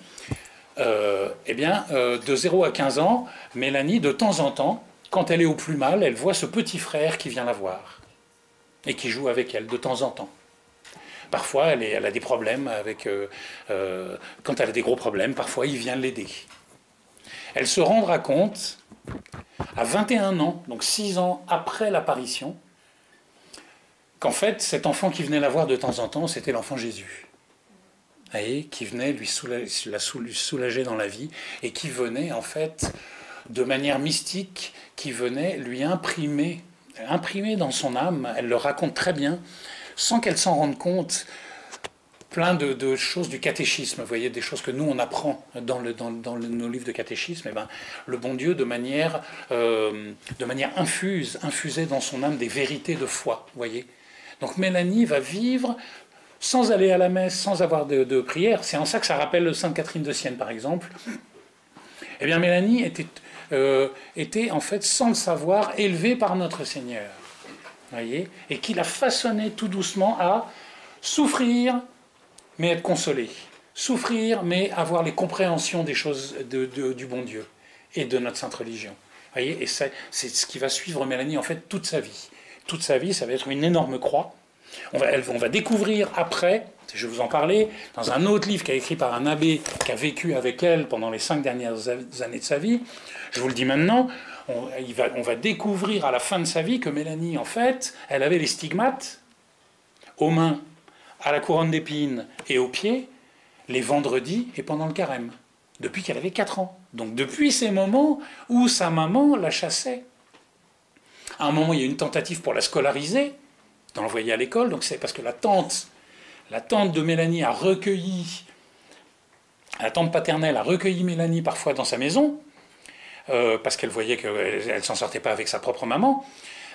eh bien, de 0 à 15 ans, Mélanie, de temps en temps, quand elle est au plus mal, elle voit ce petit frère qui vient la voir, et qui joue avec elle, de temps en temps. Parfois, elle a des problèmes avec... quand elle a des gros problèmes, parfois, il vient l'aider. Elle se rendra compte, à 21 ans, donc 6 ans après l'apparition, qu'en fait, cet enfant qui venait la voir de temps en temps, c'était l'enfant Jésus. Vous voyez, qui venait lui soulager dans la vie, et qui venait, en fait, de manière mystique, qui venait lui imprimer dans son âme, elle le raconte très bien, sans qu'elle s'en rende compte, plein de choses du catéchisme, vous voyez, des choses que nous on apprend dans nos livres de catéchisme, et ben, le bon Dieu de manière infusait dans son âme des vérités de foi, vous voyez. Donc Mélanie va vivre sans aller à la messe, sans avoir de prière, c'est en ça que ça rappelle Sainte Catherine de Sienne par exemple. Eh bien Mélanie était en fait, sans le savoir, élevée par notre Seigneur, vous voyez, et qui l'a façonnée tout doucement à souffrir, mais être consolé. Souffrir, mais avoir les compréhensions des choses du bon Dieu et de notre sainte religion. Vous voyez, et c'est ce qui va suivre Mélanie, en fait, toute sa vie. Toute sa vie, ça va être une énorme croix. On va découvrir après, je vais vous en parler, dans un autre livre qui a écrit par un abbé qui a vécu avec elle pendant les 5 dernières années de sa vie. Je vous le dis maintenant, on va découvrir à la fin de sa vie que Mélanie, en fait, elle avait les stigmates aux mains, à la couronne d'épines et aux pieds, les vendredis et pendant le carême, depuis qu'elle avait 4 ans. Donc depuis ces moments où sa maman la chassait. À un moment, il y a eu une tentative pour la scolariser, d'envoyer à l'école, donc c'est parce que la tante de Mélanie a recueilli, la tante paternelle a recueilli Mélanie parfois dans sa maison, parce qu'elle voyait qu'elle ne s'en sortait pas avec sa propre maman,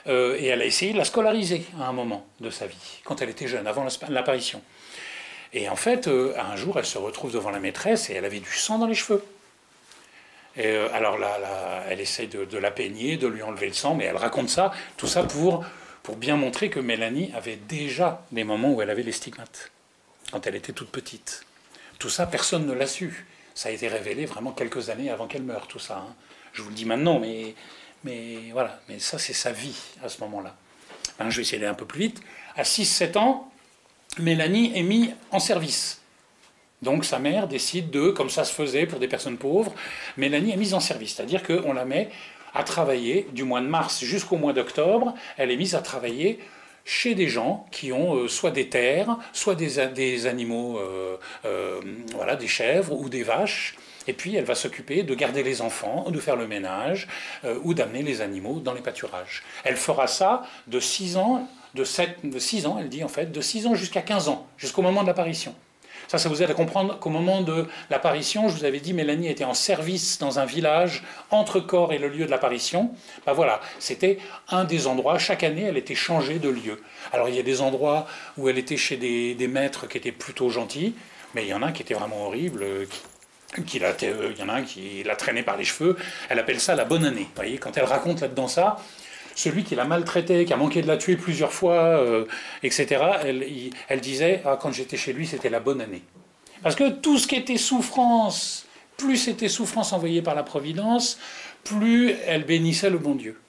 et elle a essayé de la scolariser à un moment de sa vie, quand elle était jeune, avant l'apparition. Et en fait, un jour, elle se retrouve devant la maîtresse et elle avait du sang dans les cheveux. Et alors là, elle essaye de la peigner, de lui enlever le sang, mais elle raconte ça, tout ça pour bien montrer que Mélanie avait déjà des moments où elle avait les stigmates, quand elle était toute petite. Tout ça, personne ne l'a su. Ça a été révélé vraiment quelques années avant qu'elle meure, tout ça. Hein. Je vous le dis maintenant, mais voilà. Mais ça, c'est sa vie à ce moment-là. Hein, je vais essayer d'aller un peu plus vite. À 6-7 ans, Mélanie est mise en service. Donc sa mère décide comme ça se faisait pour des personnes pauvres, Mélanie est mise en service. C'est-à-dire qu'on la met à travailler du mois de mars jusqu'au mois d'octobre. Elle est mise à travailler chez des gens qui ont soit des terres, soit des animaux, voilà, des chèvres ou des vaches. Et puis elle va s'occuper de garder les enfants, de faire le ménage, ou d'amener les animaux dans les pâturages. Elle fera ça de 6 ans, de 6 ans, elle dit en fait, de 6 ans jusqu'à 15 ans, jusqu'au moment de l'apparition. Ça vous aide à comprendre qu'au moment de l'apparition, je vous avais dit, Mélanie était en service dans un village entre Corps et le lieu de l'apparition. Ben voilà, c'était un des endroits, chaque année, elle était changée de lieu. Alors il y a des endroits où elle était chez des maîtres qui étaient plutôt gentils, mais il y en a qui étaient vraiment horribles, il y en a un qui l'a traîné par les cheveux. Elle appelle ça la bonne année. Vous voyez, quand elle raconte là-dedans ça, celui qui l'a maltraité, qui a manqué de la tuer plusieurs fois, etc., elle disait, ah, quand j'étais chez lui, c'était la bonne année. Parce que tout ce qui était souffrance, plus c'était souffrance envoyée par la Providence, plus elle bénissait le bon Dieu.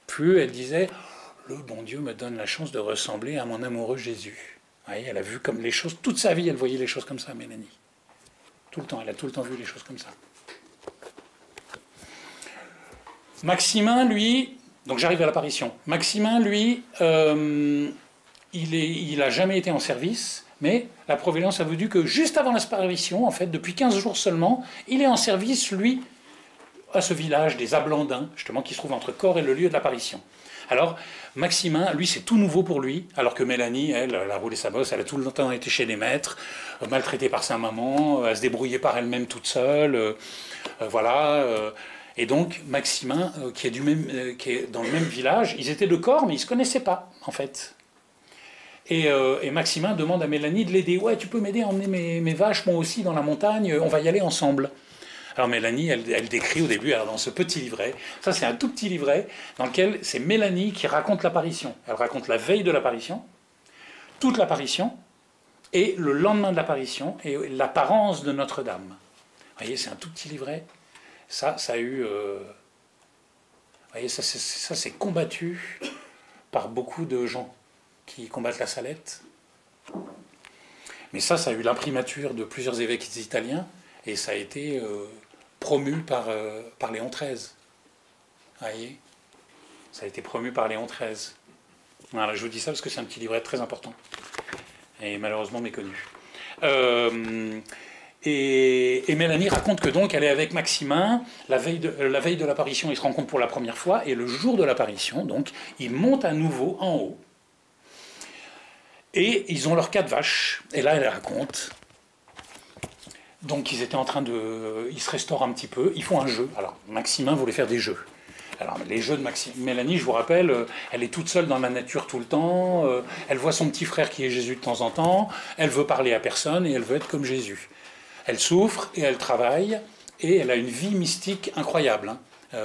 Plus elle disait, le bon Dieu me donne la chance de ressembler à mon amoureux Jésus. Vous voyez, elle a vu comme les choses, toute sa vie, elle voyait les choses comme ça, Mélanie. Tout le temps, elle a tout le temps vu les choses comme ça. Maximin, lui, donc j'arrive à l'apparition. Maximin, lui, il n'a jamais été en service, mais la Providence a voulu que juste avant l'apparition, en fait, depuis 15 jours seulement, il est en service, lui, à ce village des Ablandins, justement, qui se trouve entre Corps et le lieu de l'apparition. Alors, Maximin, lui, c'est tout nouveau pour lui, alors que Mélanie, elle a roulé sa bosse, elle a tout le temps été chez les maîtres, maltraitée par sa maman, elle se débrouillait par elle-même toute seule, voilà. Et donc, Maximin, qui est dans le même village, ils étaient de Corps, mais ils ne se connaissaient pas, en fait. Et Maximin demande à Mélanie de l'aider. « Ouais, tu peux m'aider à emmener mes vaches, moi aussi, dans la montagne, on va y aller ensemble. » Alors Mélanie, elle décrit au début, alors dans ce petit livret, ça c'est un tout petit livret, dans lequel c'est Mélanie qui raconte l'apparition. Elle raconte la veille de l'apparition, toute l'apparition, et le lendemain de l'apparition, et l'apparence de Notre-Dame. Vous voyez, c'est un tout petit livret. Ça a eu... vous voyez, ça c'est combattu par beaucoup de gens qui combattent la Salette. Mais ça a eu l'imprimature de plusieurs évêques italiens, et ça a été promu par Léon XIII. Vous voyez, ça a été promu par Léon XIII. Voilà, je vous dis ça parce que c'est un petit livret très important, et malheureusement méconnu. Et Mélanie raconte que donc elle est avec Maximin, la veille de l'apparition, ils se rencontrent pour la première fois, et le jour de l'apparition, donc, ils montent à nouveau en haut, et ils ont leurs 4 vaches, et là elle raconte... Donc ils étaient en train de... Ils se restaurent un petit peu, ils font un jeu. Alors Maximin voulait faire des jeux. Alors les jeux de Mélanie, je vous rappelle, elle est toute seule dans la nature tout le temps, elle voit son petit frère qui est Jésus de temps en temps, elle veut parler à personne et elle veut être comme Jésus. Elle souffre et elle travaille et elle a une vie mystique incroyable. Hein.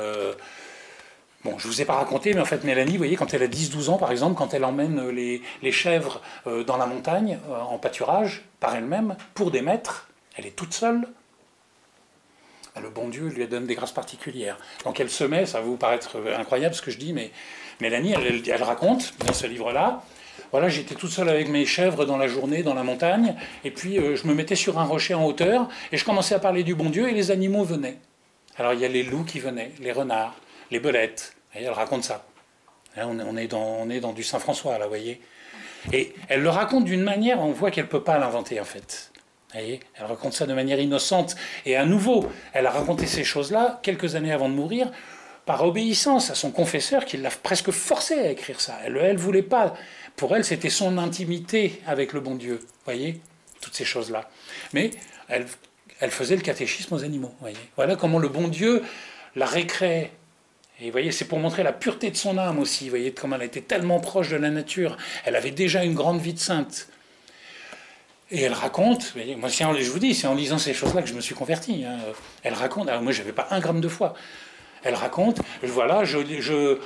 Bon, je ne vous ai pas raconté, mais en fait Mélanie, vous voyez, quand elle a 10-12 ans par exemple, quand elle emmène les chèvres dans la montagne, en pâturage, par elle-même, pour des maîtres, elle est toute seule, le bon Dieu lui donne des grâces particulières. Donc elle se met, ça va vous paraître incroyable ce que je dis, mais Mélanie, elle raconte dans ce livre-là, voilà, j'étais toute seule avec mes chèvres dans la journée, dans la montagne, et puis je me mettais sur un rocher en hauteur, et je commençais à parler du bon Dieu, et les animaux venaient. Alors il y a les loups qui venaient, les renards, les belettes, et elle raconte ça. Là, on est dans du Saint-François, là, vous voyez. Et elle le raconte d'une manière, on voit qu'elle ne peut pas l'inventer, en fait. Vous voyez, elle raconte ça de manière innocente. Et à nouveau, elle a raconté ces choses-là quelques années avant de mourir, par obéissance à son confesseur qui l'a presque forcé à écrire ça. Elle voulait pas. Pour elle, c'était son intimité avec le bon Dieu. Vous voyez, toutes ces choses-là. Mais elle faisait le catéchisme aux animaux. Vous voyez. Voilà comment le bon Dieu la récréait. Et vous voyez, c'est pour montrer la pureté de son âme aussi. Vous voyez comment elle était tellement proche de la nature. Elle avait déjà une grande vie de sainte. Et elle raconte, moi je vous dis, c'est en lisant ces choses-là que je me suis converti. Hein. Elle raconte, alors moi je n'avais pas 1 gramme de foi. Elle raconte, voilà, je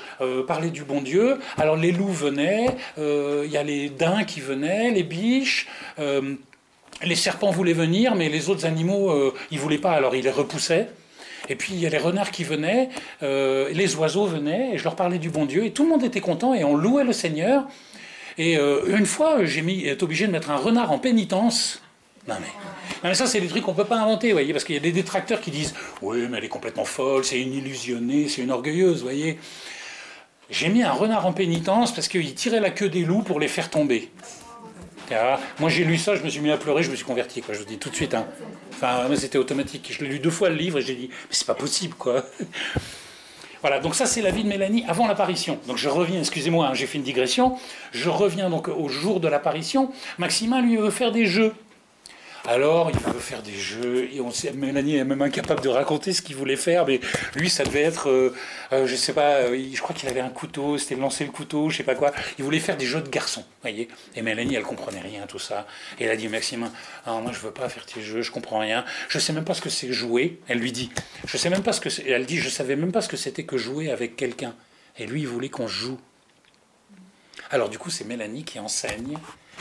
parlais du bon Dieu, alors les loups venaient, il y a les daims qui venaient, les biches, les serpents voulaient venir, mais les autres animaux, ils ne voulaient pas, alors ils les repoussaient. Et puis il y a les renards qui venaient, les oiseaux venaient, et je leur parlais du bon Dieu, et tout le monde était content, et on louait le Seigneur. Et une fois, été obligé de mettre un renard en pénitence. Non mais ça, c'est des trucs qu'on ne peut pas inventer, vous voyez, parce qu'il y a des détracteurs qui disent « Oui, mais elle est complètement folle, c'est une illusionnée, c'est une orgueilleuse, vous voyez. » J'ai mis un renard en pénitence parce qu'il tirait la queue des loups pour les faire tomber. Moi, j'ai lu ça, je me suis mis à pleurer, je me suis converti, quoi. Je vous dis tout de suite. Hein. Enfin, c'était automatique. Je l'ai lu 2 fois le livre et j'ai dit, mais c'est pas possible, quoi. Voilà, donc ça, c'est la vie de Mélanie avant l'apparition. Donc je reviens, excusez-moi, hein, j'ai fait une digression. Je reviens donc au jour de l'apparition. Maximin, lui, veut faire des jeux. Alors, il veut faire des jeux, et Mélanie est même incapable de raconter ce qu'il voulait faire, mais lui, ça devait être, je sais pas, je crois qu'il avait un couteau, c'était lancer le couteau, je sais pas quoi. Il voulait faire des jeux de garçons, voyez. Et Mélanie, elle comprenait rien, tout ça. Et elle a dit, Maximin, ah, moi, je veux pas faire tes jeux, je comprends rien. Je sais même pas ce que c'est jouer. Elle lui dit, je sais même pas ce que c'est. Elle dit, je savais même pas ce que c'était que jouer avec quelqu'un. Et lui, il voulait qu'on joue. Alors, du coup, c'est Mélanie qui enseigne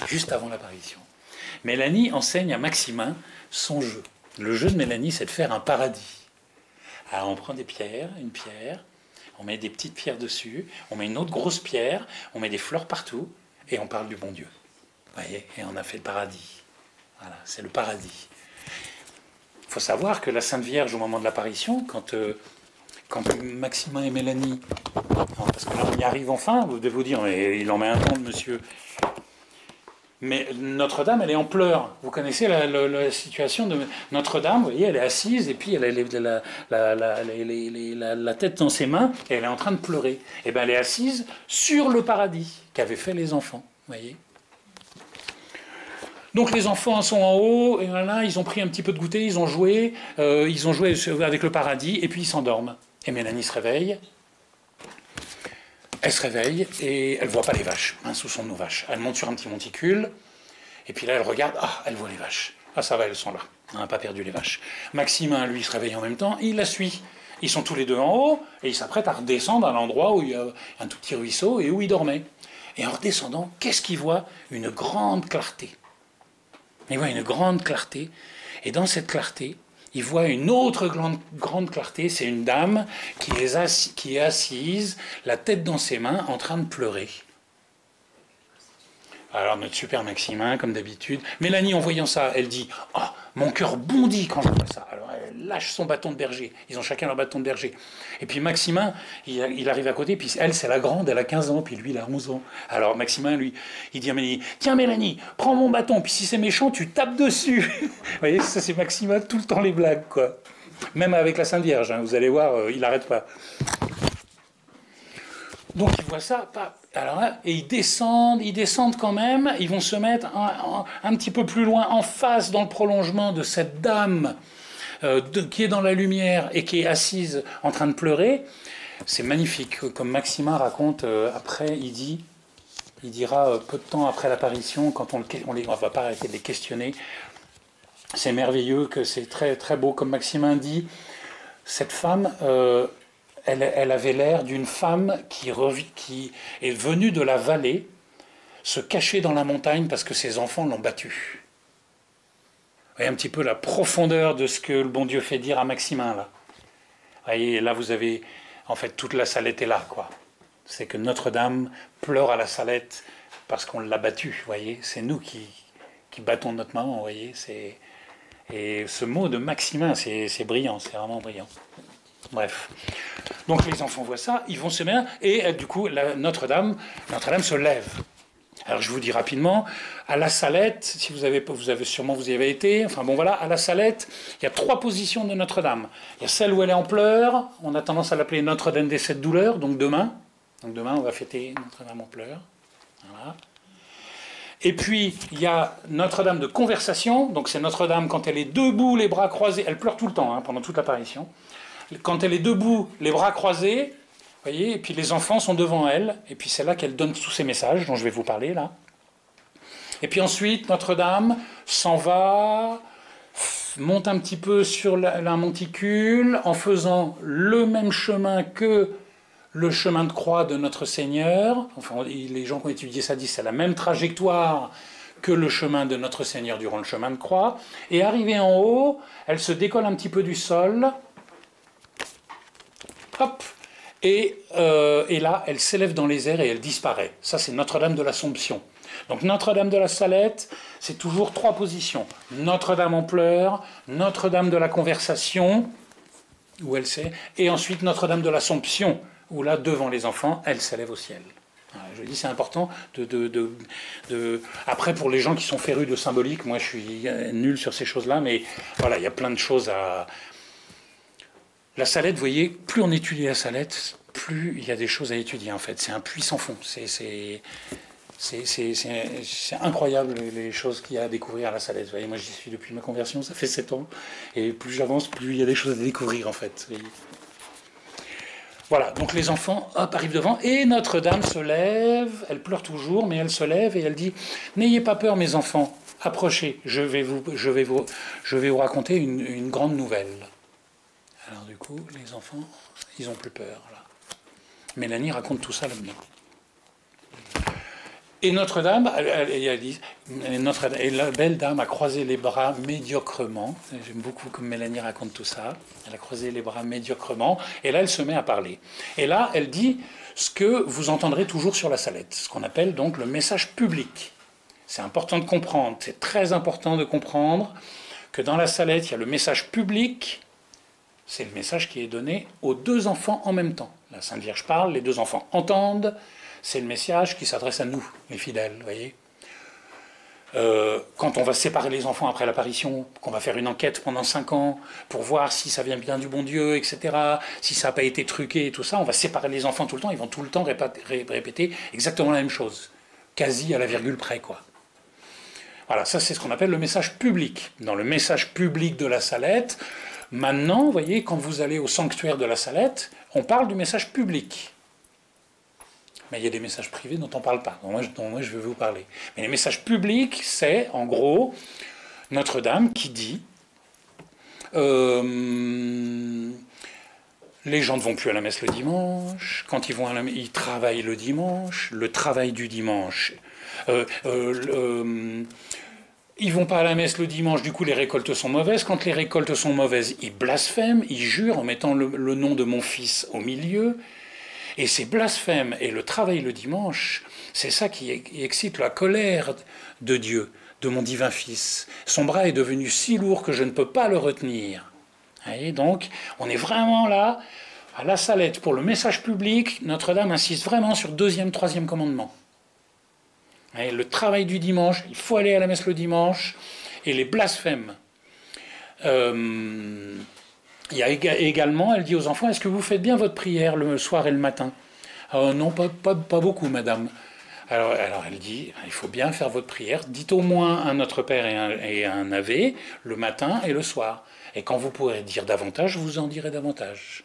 juste avant l'apparition. Mélanie enseigne à Maximin son jeu. Le jeu de Mélanie, c'est de faire un paradis. Alors on prend des pierres, une pierre, on met des petites pierres dessus, on met une autre grosse pierre, on met des fleurs partout, et on parle du bon Dieu. Vous voyez, et on a fait le paradis. Voilà, c'est le paradis. Il faut savoir que la Sainte Vierge, au moment de l'apparition, quand Maximin et Mélanie, parce que là on y arrive enfin, vous devez vous dire, mais il en met un temps, le monsieur. Mais Notre-Dame, elle est en pleurs. Vous connaissez la situation de Notre-Dame, vous voyez, elle est assise, et puis elle a la tête dans ses mains, et elle est en train de pleurer. Et bien elle est assise sur le paradis qu'avaient fait les enfants, vous voyez. Donc les enfants sont en haut, et voilà, ils ont pris un petit peu de goûter, ils ont joué avec le paradis, et puis ils s'endorment. Et Mélanie se réveille. Elle se réveille et elle ne voit pas les vaches. Mince, où sont nos vaches? Elle monte sur un petit monticule, et puis là, elle regarde, ah, elle voit les vaches. Ah, ça va, elles sont là. On n'a pas perdu les vaches. Maximin, lui, se réveille en même temps, il la suit. Ils sont tous les deux en haut, et ils s'apprêtent à redescendre à l'endroit où il y a un tout petit ruisseau et où ils dormaient. Et en redescendant, qu'est-ce qu'ils voient? Une grande clarté. Ils voient une grande clarté, et dans cette clarté, il voit une autre grande clarté, c'est une dame qui est assise, la tête dans ses mains, en train de pleurer. Alors notre super Maximin, comme d'habitude, Mélanie, en voyant ça, elle dit « Ah, mon cœur bondit quand je vois ça !» Alors elle lâche son bâton de berger, ils ont chacun leur bâton de berger. Et puis Maximin, il arrive à côté, puis elle, c'est la grande, elle a 15 ans, puis lui, il a 11 ans. Alors Maximin, lui, il dit à Mélanie « Tiens Mélanie, prends mon bâton, puis si c'est méchant, tu tapes dessus !» Vous voyez, ça c'est Maximin, tout le temps les blagues, quoi. Même avec la Sainte Vierge, hein, vous allez voir, il n'arrête pas. Donc ils voient ça, alors là, et ils descendent quand même, ils vont se mettre un petit peu plus loin, en face, dans le prolongement de cette dame qui est dans la lumière et qui est assise en train de pleurer. C'est magnifique, comme Maximin raconte après, il dira peu de temps après l'apparition, quand on ne va pas arrêter de les questionner, c'est merveilleux, que c'est très, très beau, comme Maximin dit, cette femme... Elle avait l'air d'une femme qui est venue de la vallée, se cacher dans la montagne parce que ses enfants l'ont battue. Vous voyez un petit peu la profondeur de ce que le bon Dieu fait dire à Maximin, là. Vous voyez, là, vous avez... En fait, toute la Salette est là, quoi. C'est que Notre-Dame pleure à la Salette parce qu'on l'a battue, vous voyez. C'est nous qui battons notre maman, vous voyez. Et ce mot de Maximin, c'est brillant, c'est vraiment brillant. Bref. Donc les enfants voient ça, ils vont se mettre, et du coup, Notre-Dame se lève. Alors je vous dis rapidement, à la Salette, si vous avez sûrement vous y avez été, enfin bon voilà, à la Salette, il y a 3 positions de Notre-Dame. Il y a celle où elle est en pleurs, on a tendance à l'appeler Notre-Dame des 7 douleurs, donc demain on va fêter Notre-Dame en pleurs. Voilà. Et puis, il y a Notre-Dame de Conversation, donc c'est Notre-Dame quand elle est debout, les bras croisés, elle pleure tout le temps, hein, pendant toute l'apparition. Quand elle est debout, les bras croisés, voyez, et puis les enfants sont devant elle, et puis c'est là qu'elle donne tous ces messages dont je vais vous parler là. Et puis ensuite, Notre-Dame s'en va, monte un petit peu sur la monticule, en faisant le même chemin que le chemin de croix de Notre Seigneur. Enfin, les gens qui ont étudié ça disent que c'est la même trajectoire que le chemin de Notre Seigneur durant le chemin de croix. Et arrivée en haut, elle se décolle un petit peu du sol. Hop, et là, elle s'élève dans les airs et elle disparaît. Ça, c'est Notre-Dame de l'Assomption. Donc Notre-Dame de la Salette, c'est toujours 3 positions. Notre-Dame en pleurs, Notre-Dame de la Conversation, où elle s'est, et ensuite Notre-Dame de l'Assomption, où là, devant les enfants, elle s'élève au ciel. Voilà, je dis c'est important Après, pour les gens qui sont férus de symbolique, moi je suis nul sur ces choses-là, mais voilà, il y a plein de choses à... La Salette, vous voyez, plus on étudie la Salette, plus il y a des choses à étudier en fait. C'est un puits sans fond. C'est incroyable les choses qu'il y a à découvrir à la Salette. Vous voyez, moi j'y suis depuis ma conversion, ça fait 7 ans. Et plus j'avance, plus il y a des choses à découvrir en fait. Voilà, donc les enfants, hop, arrivent devant. Et Notre-Dame se lève, elle pleure toujours, mais elle se lève et elle dit « N'ayez pas peur mes enfants, approchez, je vais vous raconter une grande nouvelle. » Alors du coup, les enfants, ils n'ont plus peur. Là. Mélanie raconte tout ça là-dedans. Et Notre-Dame, elle dit, et la belle dame a croisé les bras médiocrement. J'aime beaucoup comme Mélanie raconte tout ça. Elle a croisé les bras médiocrement. Et là, elle se met à parler. Et là, elle dit ce que vous entendrez toujours sur la Salette, ce qu'on appelle donc le message public. C'est important de comprendre, c'est très important de comprendre que dans la Salette, il y a le message public. C'est le message qui est donné aux deux enfants en même temps. La Sainte Vierge parle, les deux enfants entendent. C'est le message qui s'adresse à nous, les fidèles, vous voyez. Quand on va séparer les enfants après l'apparition, qu'on va faire une enquête pendant 5 ans pour voir si ça vient bien du bon Dieu, etc., si ça n'a pas été truqué et tout ça, on va séparer les enfants tout le temps, ils vont tout le temps répéter exactement la même chose, quasi à la virgule près, quoi. Voilà, ça c'est ce qu'on appelle le message public. Dans le message public de la Salette, maintenant, vous voyez, quand vous allez au sanctuaire de la Salette, on parle du message public. Mais il y a des messages privés dont on ne parle pas, dont moi je vais vous parler. Mais les messages publics, c'est en gros Notre-Dame qui dit les gens ne vont plus à la messe le dimanche, quand ils vont à la messe, ils travaillent le dimanche, le travail du dimanche. Ils ne vont pas à la messe le dimanche, du coup les récoltes sont mauvaises. Quand les récoltes sont mauvaises, ils blasphèment, ils jurent en mettant le nom de mon fils au milieu. Et ces blasphèmes et le travail le dimanche, c'est ça qui excite la colère de Dieu, de mon divin Fils. Son bras est devenu si lourd que je ne peux pas le retenir. Et donc, on est vraiment là, à la Salette, pour le message public. Notre-Dame insiste vraiment sur 2e, 3e commandement. Et le travail du dimanche, il faut aller à la messe le dimanche, et les blasphèmes. Il y a également, elle dit aux enfants, est-ce que vous faites bien votre prière le soir et le matin? Non, pas beaucoup, madame. Alors elle dit, il faut bien faire votre prière, dites au moins un Notre Père et un Ave le matin et le soir. Et quand vous pourrez dire davantage, vous en direz davantage.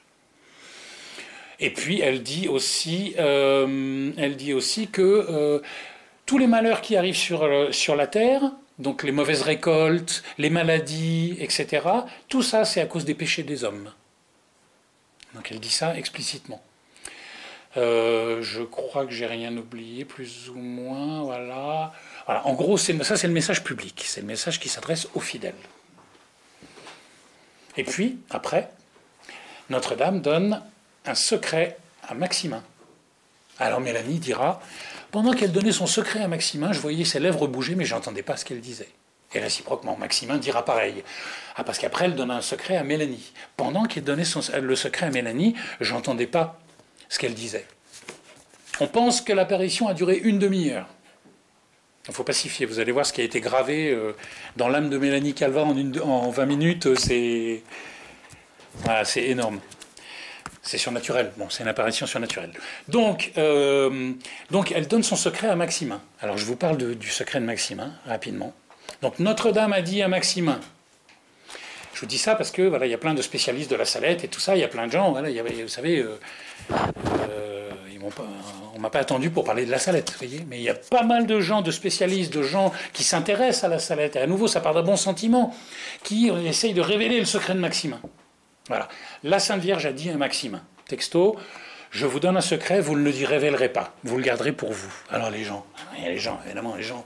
Et puis elle dit aussi que tous les malheurs qui arrivent sur la terre, donc les mauvaises récoltes, les maladies, etc., tout ça, c'est à cause des péchés des hommes. Donc elle dit ça explicitement. Je crois que j'ai rien oublié, plus ou moins, voilà. Voilà, en gros, ça c'est le message public, c'est le message qui s'adresse aux fidèles. Et puis, après, Notre-Dame donne un secret à Maximin. Alors Mélanie dira... Pendant qu'elle donnait son secret à Maximin, je voyais ses lèvres bouger, mais je n'entendais pas ce qu'elle disait. Et réciproquement, Maximin dira pareil. Ah, parce qu'après, elle donne un secret à Mélanie. Pendant qu'elle donnait le secret à Mélanie, je n'entendais pas ce qu'elle disait. On pense que l'apparition a duré une demi-heure. Il ne faut pas s'y fier. Vous allez voir ce qui a été gravé dans l'âme de Mélanie Calva en 20 minutes. C'est énorme. C'est surnaturel, bon, c'est une apparition surnaturelle. Donc, elle donne son secret à Maximin. Alors, je vous parle du secret de Maximin, rapidement. Donc, Notre-Dame a dit à Maximin, je vous dis ça parce que, voilà, il y a plein de spécialistes de la Salette et tout ça, il y a plein de gens, voilà, vous savez, on ne m'a pas attendu pour parler de la Salette, vous voyez, mais il y a pas mal de gens, de spécialistes, de gens qui s'intéressent à la Salette, et à nouveau, ça part d'un bon sentiment, qui essayent de révéler le secret de Maximin. Voilà. La Sainte Vierge a dit à Maximin, texto, je vous donne un secret, vous ne le révélerez pas, vous le garderez pour vous. Alors il y a les gens, évidemment, les gens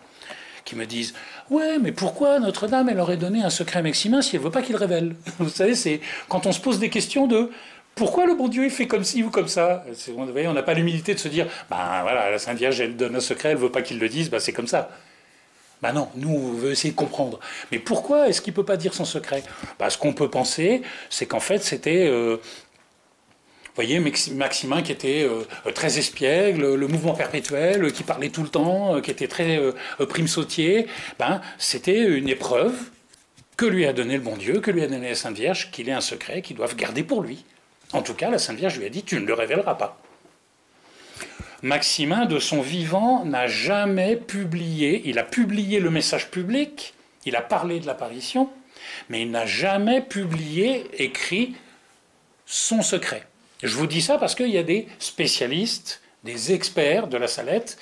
qui me disent, ouais, mais pourquoi Notre-Dame, elle aurait donné un secret à Maximin si elle ne veut pas qu'il le révèle? Vous savez, c'est quand on se pose des questions de, pourquoi le bon Dieu il fait comme ci ou comme ça? Vous voyez, on n'a pas l'humilité de se dire, ben voilà, la Sainte Vierge, elle donne un secret, elle ne veut pas qu'il le dise, ben c'est comme ça. Ben non, nous, on veut essayer de comprendre. Mais pourquoi est-ce qu'il ne peut pas dire son secret? Ben, ce qu'on peut penser, c'est qu'en fait, c'était... voyez, Maximin qui était très espiègle, le mouvement perpétuel, qui parlait tout le temps, qui était très prime-sautier, ben, c'était une épreuve que lui a donné le bon Dieu, que lui a donné la Sainte Vierge, qu'il ait un secret qu'ils doivent garder pour lui. En tout cas, la Sainte Vierge lui a dit « tu ne le révéleras pas ». Maximin, de son vivant, n'a jamais publié, il a publié le message public, il a parlé de l'apparition, mais il n'a jamais publié, écrit son secret. Je vous dis ça parce qu'il y a des spécialistes, des experts de la Salette,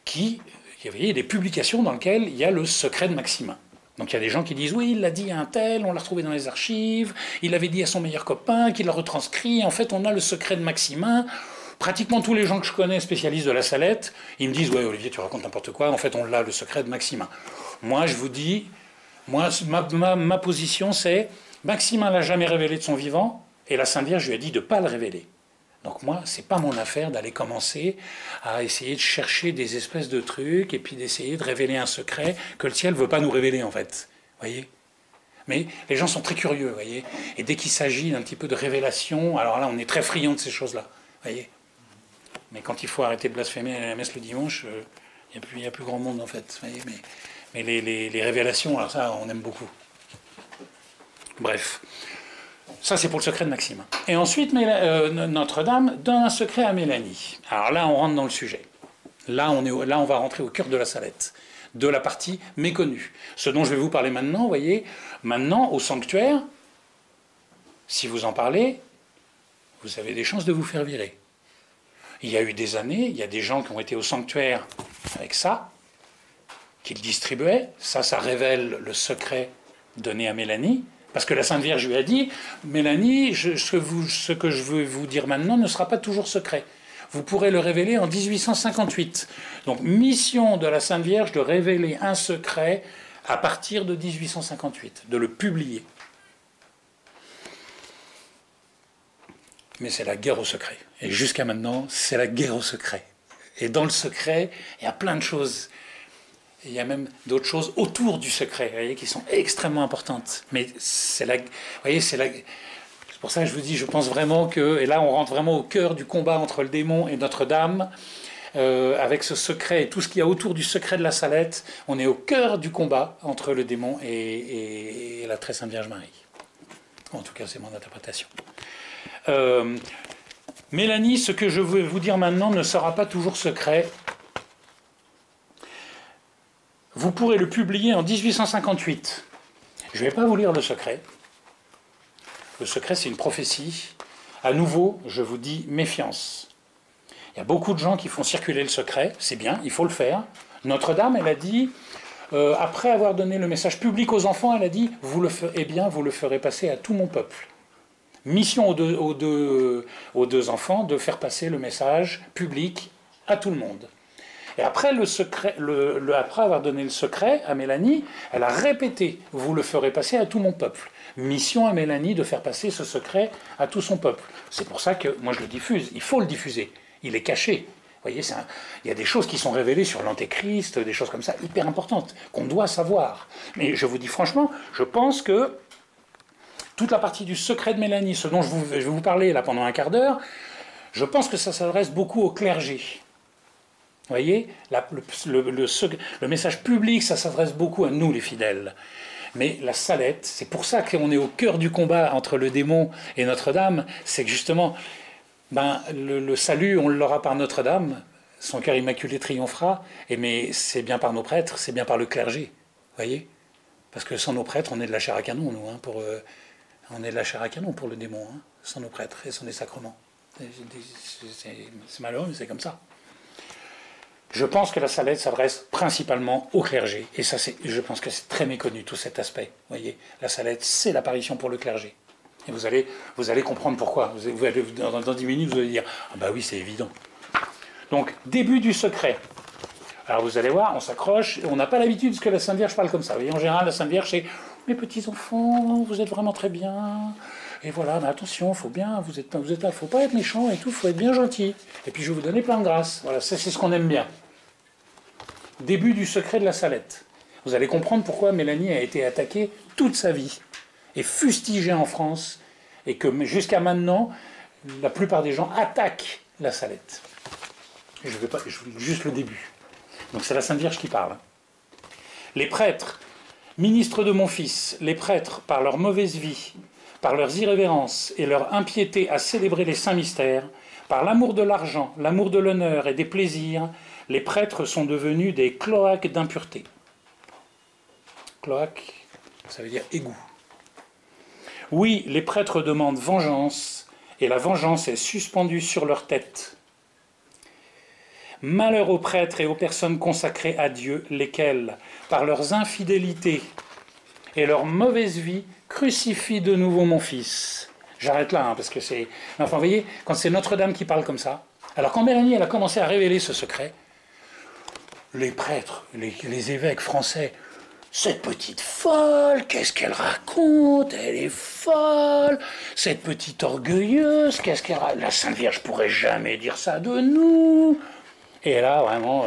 qui, vous voyez, des publications dans lesquelles il y a le secret de Maximin. Donc il y a des gens qui disent « oui, il l'a dit à un tel, on l'a retrouvé dans les archives, il l'avait dit à son meilleur copain, qu'il l'a retranscrit, en fait on a le secret de Maximin ». Pratiquement tous les gens que je connais, spécialistes de la Salette, ils me disent « ouais, Olivier, tu racontes n'importe quoi, en fait on l'a, le secret de Maximin ». Moi, je vous dis, ma position c'est « Maximin l'a jamais révélé de son vivant, et la Sainte Vierge lui a dit de ne pas le révéler ». Donc moi, c'est pas mon affaire d'aller commencer à essayer de chercher des espèces de trucs et puis d'essayer de révéler un secret que le ciel ne veut pas nous révéler en fait. Voyez ? Mais les gens sont très curieux, voyez. Et dès qu'il s'agit d'un petit peu de révélation, alors là, on est très friand de ces choses-là, voyez. Mais quand il faut arrêter de blasphémer à la messe le dimanche, il n'y a plus grand monde en fait, voyez. Mais les révélations, alors ça, on aime beaucoup. Bref. Ça, c'est pour le secret de Maximin. Et ensuite, Notre-Dame donne un secret à Mélanie. Alors là, on rentre dans le sujet. Là, on va rentrer au cœur de la Salette, de la partie méconnue. Ce dont je vais vous parler maintenant, vous voyez, maintenant, au sanctuaire, si vous en parlez, vous avez des chances de vous faire virer. Il y a eu des années, il y a des gens qui ont été au sanctuaire avec ça, qu'ils distribuaient. Ça révèle le secret donné à Mélanie. Parce que la Sainte Vierge lui a dit « Mélanie, ce que je veux vous dire maintenant ne sera pas toujours secret. Vous pourrez le révéler en 1858. » Donc, mission de la Sainte Vierge de révéler un secret à partir de 1858, de le publier. Mais c'est la guerre au secret. Et jusqu'à maintenant, c'est la guerre au secret. Et dans le secret, il y a plein de choses. Il y a même d'autres choses autour du secret, vous voyez, qui sont extrêmement importantes. Mais c'est la, vous voyez, c'est pour ça que je vous dis, je pense vraiment que, et là on rentre vraiment au cœur du combat entre le démon et Notre-Dame, avec ce secret et tout ce qu'il y a autour du secret de la Salette, on est au cœur du combat entre le démon et la très sainte Vierge Marie. En tout cas, c'est mon interprétation. Mélanie, ce que je veux vous dire maintenant ne sera pas toujours secret. Vous pourrez le publier en 1858. Je ne vais pas vous lire le secret. Le secret, c'est une prophétie. À nouveau, je vous dis méfiance. Il y a beaucoup de gens qui font circuler le secret. C'est bien, il faut le faire. Notre-Dame, elle a dit, après avoir donné le message public aux enfants, elle a dit, vous le ferez passer à tout mon peuple. Mission aux deux enfants de faire passer le message public à tout le monde. Et après, après avoir donné le secret à Mélanie, elle a répété « Vous le ferez passer à tout mon peuple ». Mission à Mélanie de faire passer ce secret à tout son peuple. C'est pour ça que moi je le diffuse. Il faut le diffuser. Il est caché. Vous voyez, il y a des choses qui sont révélées sur l'Antéchrist, des choses comme ça, hyper importantes, qu'on doit savoir. Mais je vous dis franchement, je pense que toute la partie du secret de Mélanie, ce dont je vais vous parler là pendant un quart d'heure, je pense que ça s'adresse beaucoup au clergé. Vous voyez, le message public, ça s'adresse beaucoup à nous, les fidèles. Mais la Salette, c'est pour ça qu'on est au cœur du combat entre le démon et Notre-Dame, c'est que justement, le salut, on l'aura par Notre-Dame, son cœur immaculé triomphera, mais c'est bien par nos prêtres, c'est bien par le clergé. Vous voyez ? Parce que sans nos prêtres, on est de la chair à canon, nous. On est de la chair à canon pour le démon, sans nos prêtres et sans les sacrements. C'est malheureux, mais c'est comme ça. Je pense que la Salette s'adresse principalement au clergé. Et ça, je pense que c'est très méconnu, tout cet aspect. Vous voyez, la Salette, c'est l'apparition pour le clergé. Et vous allez comprendre pourquoi. Dans 10 minutes, vous allez dire « Ah bah oui, c'est évident ». Donc, début du secret. Alors vous allez voir, on s'accroche, on n'a pas l'habitude que la Sainte Vierge parle comme ça. Vous voyez, en général, la Sainte Vierge, c'est « Mes petits-enfants, vous êtes vraiment très bien. Et voilà, mais attention, faut bien, vous êtes là, faut pas être méchant et tout, faut être bien gentil. Et puis je vais vous donner plein de grâce. » Voilà, c'est ce qu'on aime bien. Début du secret de la Salette. Vous allez comprendre pourquoi Mélanie a été attaquée toute sa vie et fustigée en France, et que jusqu'à maintenant, la plupart des gens attaquent la Salette. Je vous lis juste le début. Donc c'est la Sainte Vierge qui parle. Les prêtres, ministres de mon Fils, les prêtres, par leur mauvaise vie, par leurs irrévérences et leur impiété à célébrer les saints mystères, par l'amour de l'argent, l'amour de l'honneur et des plaisirs, les prêtres sont devenus des cloaques d'impureté. Cloaque, ça veut dire égout. Oui, les prêtres demandent vengeance, et la vengeance est suspendue sur leur tête. Malheur aux prêtres et aux personnes consacrées à Dieu, lesquels, par leurs infidélités et leur mauvaise vie, crucifient de nouveau mon Fils. J'arrête là, parce que c'est... Enfin, vous voyez, quand c'est Notre-Dame qui parle comme ça, alors quand Mélanie elle a commencé à révéler ce secret, les prêtres, les évêques français, cette petite folle, qu'est-ce qu'elle raconte? Elle est folle. Cette petite orgueilleuse, qu'est-ce qu'elle raconte? La Sainte Vierge pourrait jamais dire ça de nous. Et là, vraiment,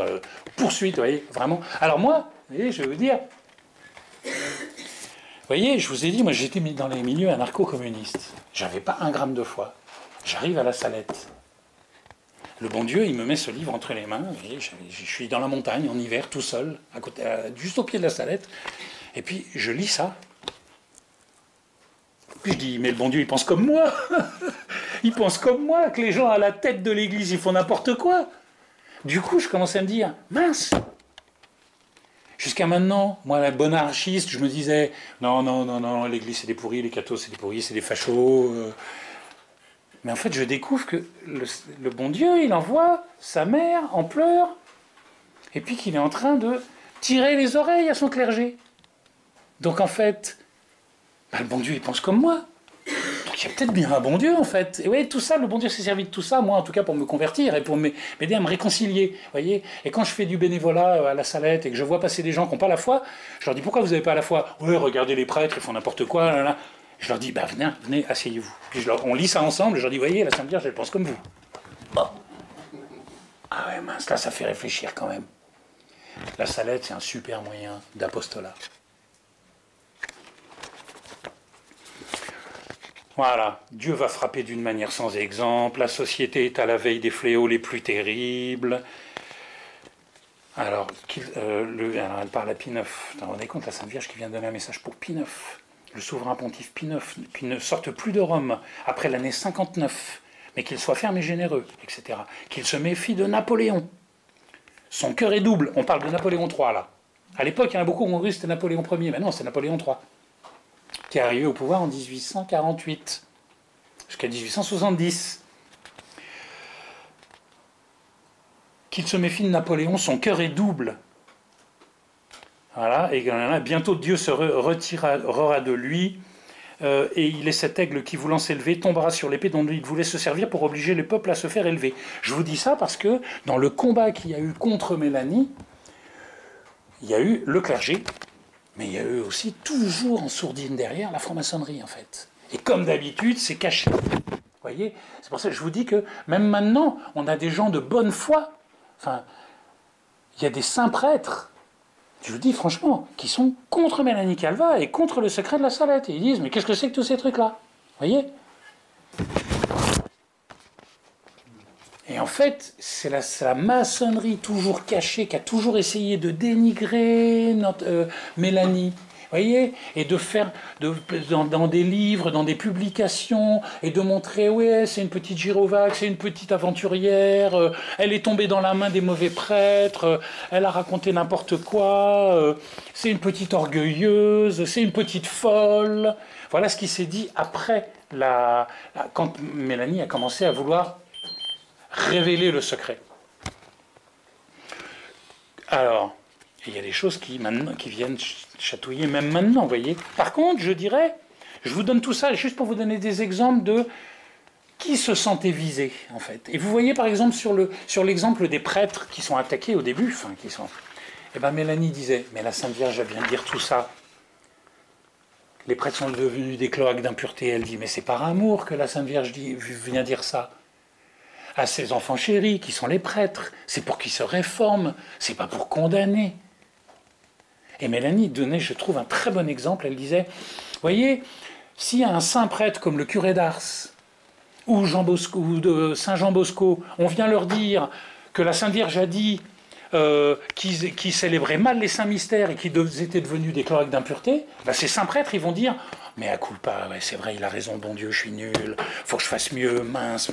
poursuite, vous voyez, vraiment. Alors moi, vous voyez, je vais vous dire, vous voyez, je vous ai dit, moi j'étais mis dans les milieux anarcho-communistes. J'avais pas un gramme de foi. J'arrive à la Salette. Le bon Dieu, il me met ce livre entre les mains. Et je suis dans la montagne, en hiver, tout seul, à côté, juste au pied de la Salette. Et puis, je lis ça. Puis je dis, mais le bon Dieu, il pense comme moi. Il pense comme moi, que les gens à la tête de l'église, ils font n'importe quoi. Du coup, je commençais à me dire, mince. Jusqu'à maintenant, moi, la bonne anarchiste, je me disais, non, l'église, c'est des pourris, les cathos, c'est des pourris, c'est des fachos. Mais en fait, je découvre que le bon Dieu, il envoie sa mère en pleurs, et puis qu'il est en train de tirer les oreilles à son clergé. Donc en fait, le bon Dieu, il pense comme moi. Donc il y a peut-être bien un bon Dieu, en fait. Et oui, tout ça, le bon Dieu s'est servi de tout ça, moi, en tout cas, pour me convertir et pour m'aider à me réconcilier. Voyez. Et quand je fais du bénévolat à la Salette et que je vois passer des gens qui n'ont pas la foi, je leur dis, pourquoi vous n'avez pas la foi? Oui, regardez les prêtres, ils font n'importe quoi, là, là. Je leur dis, venez, asseyez-vous. Puis on lit ça ensemble, et je leur dis, voyez, la Sainte Vierge, elle pense comme vous. Bon. Ah ouais, mince, là, ça fait réfléchir quand même. La Salette, c'est un super moyen d'apostolat. Voilà, Dieu va frapper d'une manière sans exemple, la société est à la veille des fléaux les plus terribles. Alors, elle parle à Pie IX. Vous vous rendez compte, la Sainte Vierge qui vient de donner un message pour Pie IX. Le souverain pontife Pie IX, qui ne sorte plus de Rome après l'année 59, mais qu'il soit ferme et généreux, etc. Qu'il se méfie de Napoléon. Son cœur est double. On parle de Napoléon III, là. À l'époque, il y en a beaucoup qui ont cru que c'était Napoléon Ier, mais non, c'est Napoléon III, qui est arrivé au pouvoir en 1848, jusqu'à 1870. Qu'il se méfie de Napoléon, son cœur est double. Voilà, et bientôt Dieu se retirera de lui, et il est cet aigle qui, voulant s'élever, tombera sur l'épée dont il voulait se servir pour obliger les peuples à se faire élever. Je vous dis ça parce que dans le combat qu'il y a eu contre Mélanie, il y a eu le clergé, mais il y a eu aussi toujours en sourdine derrière la franc-maçonnerie, en fait. Et comme d'habitude, c'est caché. Vous voyez? C'est pour ça que je vous dis que même maintenant, on a des gens de bonne foi. Enfin, il y a des saints prêtres, je vous dis franchement, qui sont contre Mélanie Calva et contre le secret de la Salette. Et ils disent, mais qu'est-ce que c'est que tous ces trucs-là? Vous voyez? Et en fait, c'est la maçonnerie toujours cachée qui a toujours essayé de dénigrer Mélanie. Vous voyez? Et de faire dans des livres, dans des publications, et de montrer, ouais, c'est une petite gyrovague, c'est une petite aventurière, elle est tombée dans la main des mauvais prêtres, elle a raconté n'importe quoi, c'est une petite orgueilleuse, c'est une petite folle. Voilà ce qui s'est dit après, quand Mélanie a commencé à vouloir révéler le secret. Alors, il y a des choses qui viennent chatouiller même maintenant, vous voyez. Par contre, je dirais, je vous donne tout ça juste pour vous donner des exemples de qui se sentait visé, en fait. Et vous voyez, par exemple, sur l'exemple des prêtres qui sont attaqués au début, Eh bien, Mélanie disait, mais la Sainte Vierge vient de dire tout ça. Les prêtres sont devenus des cloaques d'impureté. Elle dit, mais c'est par amour que la Sainte Vierge vient dire ça. À ses enfants chéris, qui sont les prêtres. C'est pour qu'ils se réforment, c'est pas pour condamner. Et Mélanie donnait, je trouve, un très bon exemple. Elle disait, voyez, s'il y a un saint prêtre comme le curé d'Ars, ou ou de Saint Jean Bosco, on vient leur dire que la Sainte Vierge a dit qui célébraient mal les saints mystères et qui étaient devenus des cloaques d'impureté, ben ces saints prêtres, ils vont dire « Mais à culpa, ouais, c'est vrai, il a raison, bon Dieu, je suis nul, faut que je fasse mieux, mince,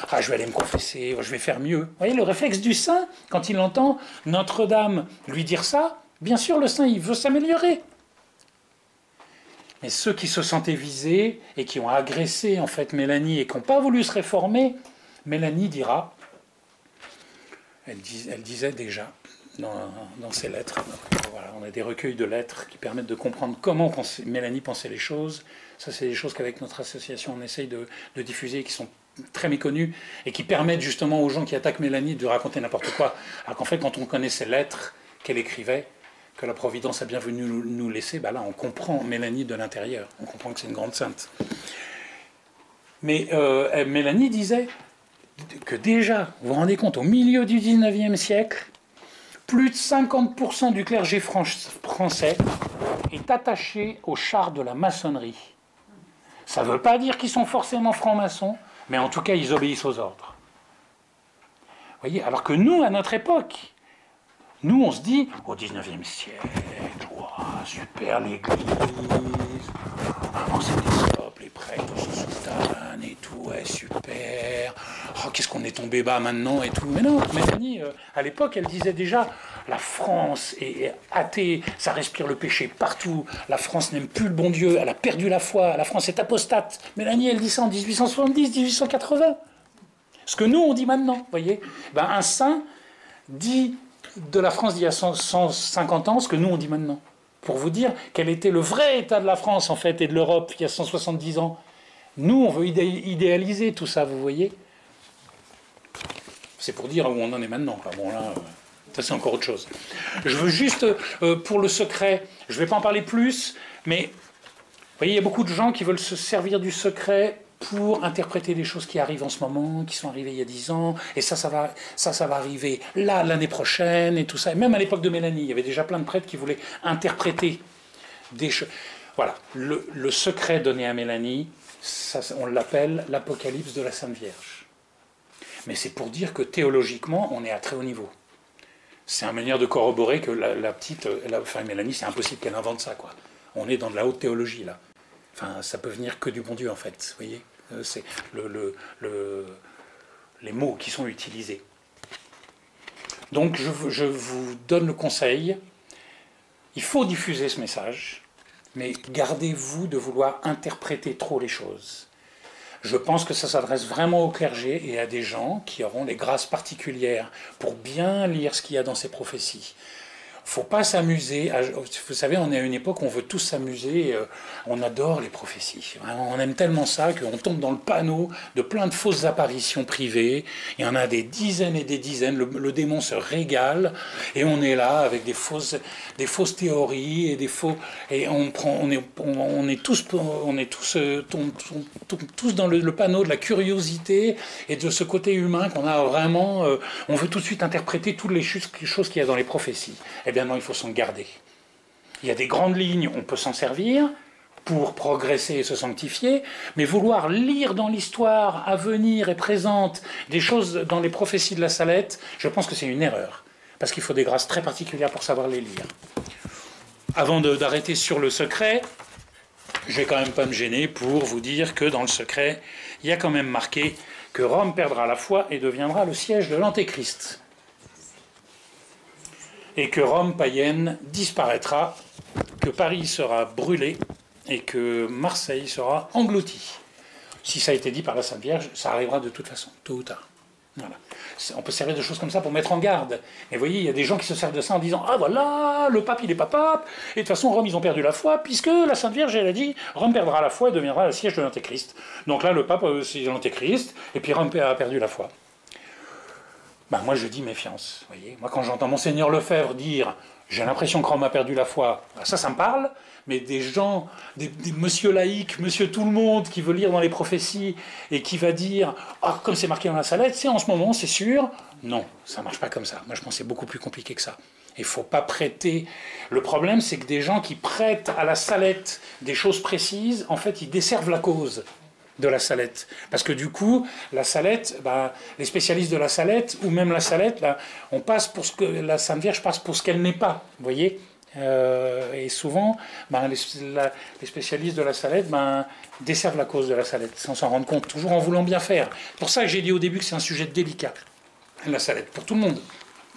ah, je vais aller me confesser, je vais faire mieux. » Vous voyez, le réflexe du saint, quand il entend Notre-Dame lui dire ça, bien sûr, le saint, il veut s'améliorer. Mais ceux qui se sentaient visés et qui ont agressé, en fait, Mélanie et qui n'ont pas voulu se réformer, Mélanie dira... Elle disait déjà dans ses lettres, voilà, on a des recueils de lettres qui permettent de comprendre comment Mélanie pensait les choses. Ça, c'est des choses qu'avec notre association, on essaye de diffuser, qui sont très méconnues et qui permettent justement aux gens qui attaquent Mélanie de raconter n'importe quoi. Alors qu'en fait, quand on connaît ces lettres qu'elle écrivait, que la Providence a bien voulu nous laisser, ben là, on comprend Mélanie de l'intérieur. On comprend que c'est une grande sainte. Mais Mélanie disait que déjà, vous vous rendez compte, au milieu du 19e siècle, plus de 50% du clergé français est attaché au char de la maçonnerie. Ça ne veut pas dire qu'ils sont forcément francs-maçons, mais en tout cas, ils obéissent aux ordres. Vous voyez, alors que nous, à notre époque, nous, on se dit, au 19e siècle, wow, super l'église, oh, c'était top, les prêtres sous soutane et tout, ouais, super. Oh, qu'est-ce qu'on est tombé bas maintenant et tout. Mais non, Mélanie, à l'époque, elle disait déjà, la France est athée, ça respire le péché partout, la France n'aime plus le bon Dieu, elle a perdu la foi, la France est apostate. Mélanie, elle dit ça en 1870, 1880. Ce que nous, on dit maintenant, vous voyez. Ben, un saint dit de la France d'il y a 150 ans ce que nous, on dit maintenant. Pour vous dire quel était le vrai état de la France, en fait, et de l'Europe il y a 170 ans. Nous, on veut idéaliser tout ça, vous voyez. C'est pour dire où on en est maintenant. Quoi. Bon, là, ça, c'est encore autre chose. Je veux juste, pour le secret, je ne vais pas en parler plus, mais vous voyez, il y a beaucoup de gens qui veulent se servir du secret pour interpréter des choses qui arrivent en ce moment, qui sont arrivées il y a 10 ans, et ça va arriver là, l'année prochaine, et tout ça. Et même à l'époque de Mélanie, il y avait déjà plein de prêtres qui voulaient interpréter des choses. Voilà, le secret donné à Mélanie, ça, on l'appelle l'Apocalypse de la Sainte Vierge. Mais c'est pour dire que théologiquement, on est à très haut niveau. C'est une manière de corroborer que enfin Mélanie, c'est impossible qu'elle invente ça, quoi. On est dans de la haute théologie, là. Enfin, ça peut venir que du bon Dieu, en fait, vous voyez. C'est les mots qui sont utilisés. Donc, je vous donne le conseil, il faut diffuser ce message, mais gardez-vous de vouloir interpréter trop les choses. Je pense que ça s'adresse vraiment au clergé et à des gens qui auront des grâces particulières pour bien lire ce qu'il y a dans ces prophéties. Il ne faut pas s'amuser. Vous savez, on est à une époque où on veut tous s'amuser. On adore les prophéties. On aime tellement ça qu'on tombe dans le panneau de plein de fausses apparitions privées. Il y en a des dizaines et des dizaines. Le démon se régale. Et on est là avec des fausses théories et des faux. Et on est tous dans le panneau de la curiosité et de ce côté humain qu'on a vraiment. On veut tout de suite interpréter toutes les choses qu'il y a dans les prophéties. Eh bien non, il faut s'en garder. Il y a des grandes lignes, on peut s'en servir pour progresser et se sanctifier, mais vouloir lire dans l'histoire à venir et présente des choses dans les prophéties de la Salette, je pense que c'est une erreur, parce qu'il faut des grâces très particulières pour savoir les lire. Avant d'arrêter sur le secret, je vais quand même pas me gêner pour vous dire que dans le secret, il y a quand même marqué que Rome perdra la foi et deviendra le siège de l'Antéchrist. Et que Rome païenne disparaîtra, que Paris sera brûlé et que Marseille sera englouti. Si ça a été dit par la Sainte Vierge, ça arrivera de toute façon, tôt ou tard. Voilà. On peut servir de choses comme ça pour mettre en garde. Et vous voyez, il y a des gens qui se servent de ça en disant « Ah voilà, le pape il n'est pas pape, et de toute façon Rome ils ont perdu la foi, puisque la Sainte Vierge elle a dit Rome perdra la foi et deviendra le siège de l'Antéchrist. » Donc là le pape c'est l'Antéchrist, et puis Rome a perdu la foi. Ben, moi je dis méfiance, voyez. Moi quand j'entends Monseigneur Lefebvre dire j'ai l'impression que Rome a perdu la foi, ben, ça me parle, mais des gens, des monsieur laïcs, monsieur tout le monde qui veut lire dans les prophéties et qui va dire ah comme c'est marqué dans la Salette, c'est en ce moment, c'est sûr. Non, ça ne marche pas comme ça. Moi je pense que c'est beaucoup plus compliqué que ça. Il ne faut pas prêter. Le problème c'est que des gens qui prêtent à la Salette des choses précises, en fait ils desservent la cause. de la Salette. Parce que du coup, la Salette, ben, les spécialistes de la Salette, ou même la Salette, là, on passe pour ce que la Sainte Vierge passe pour ce qu'elle n'est pas, vous voyez. Et souvent, ben, les spécialistes de la Salette ben, desservent la cause de la Salette, sans s'en rendre compte, toujours en voulant bien faire. C'est pour ça que j'ai dit au début que c'est un sujet délicat, la Salette, pour tout le monde.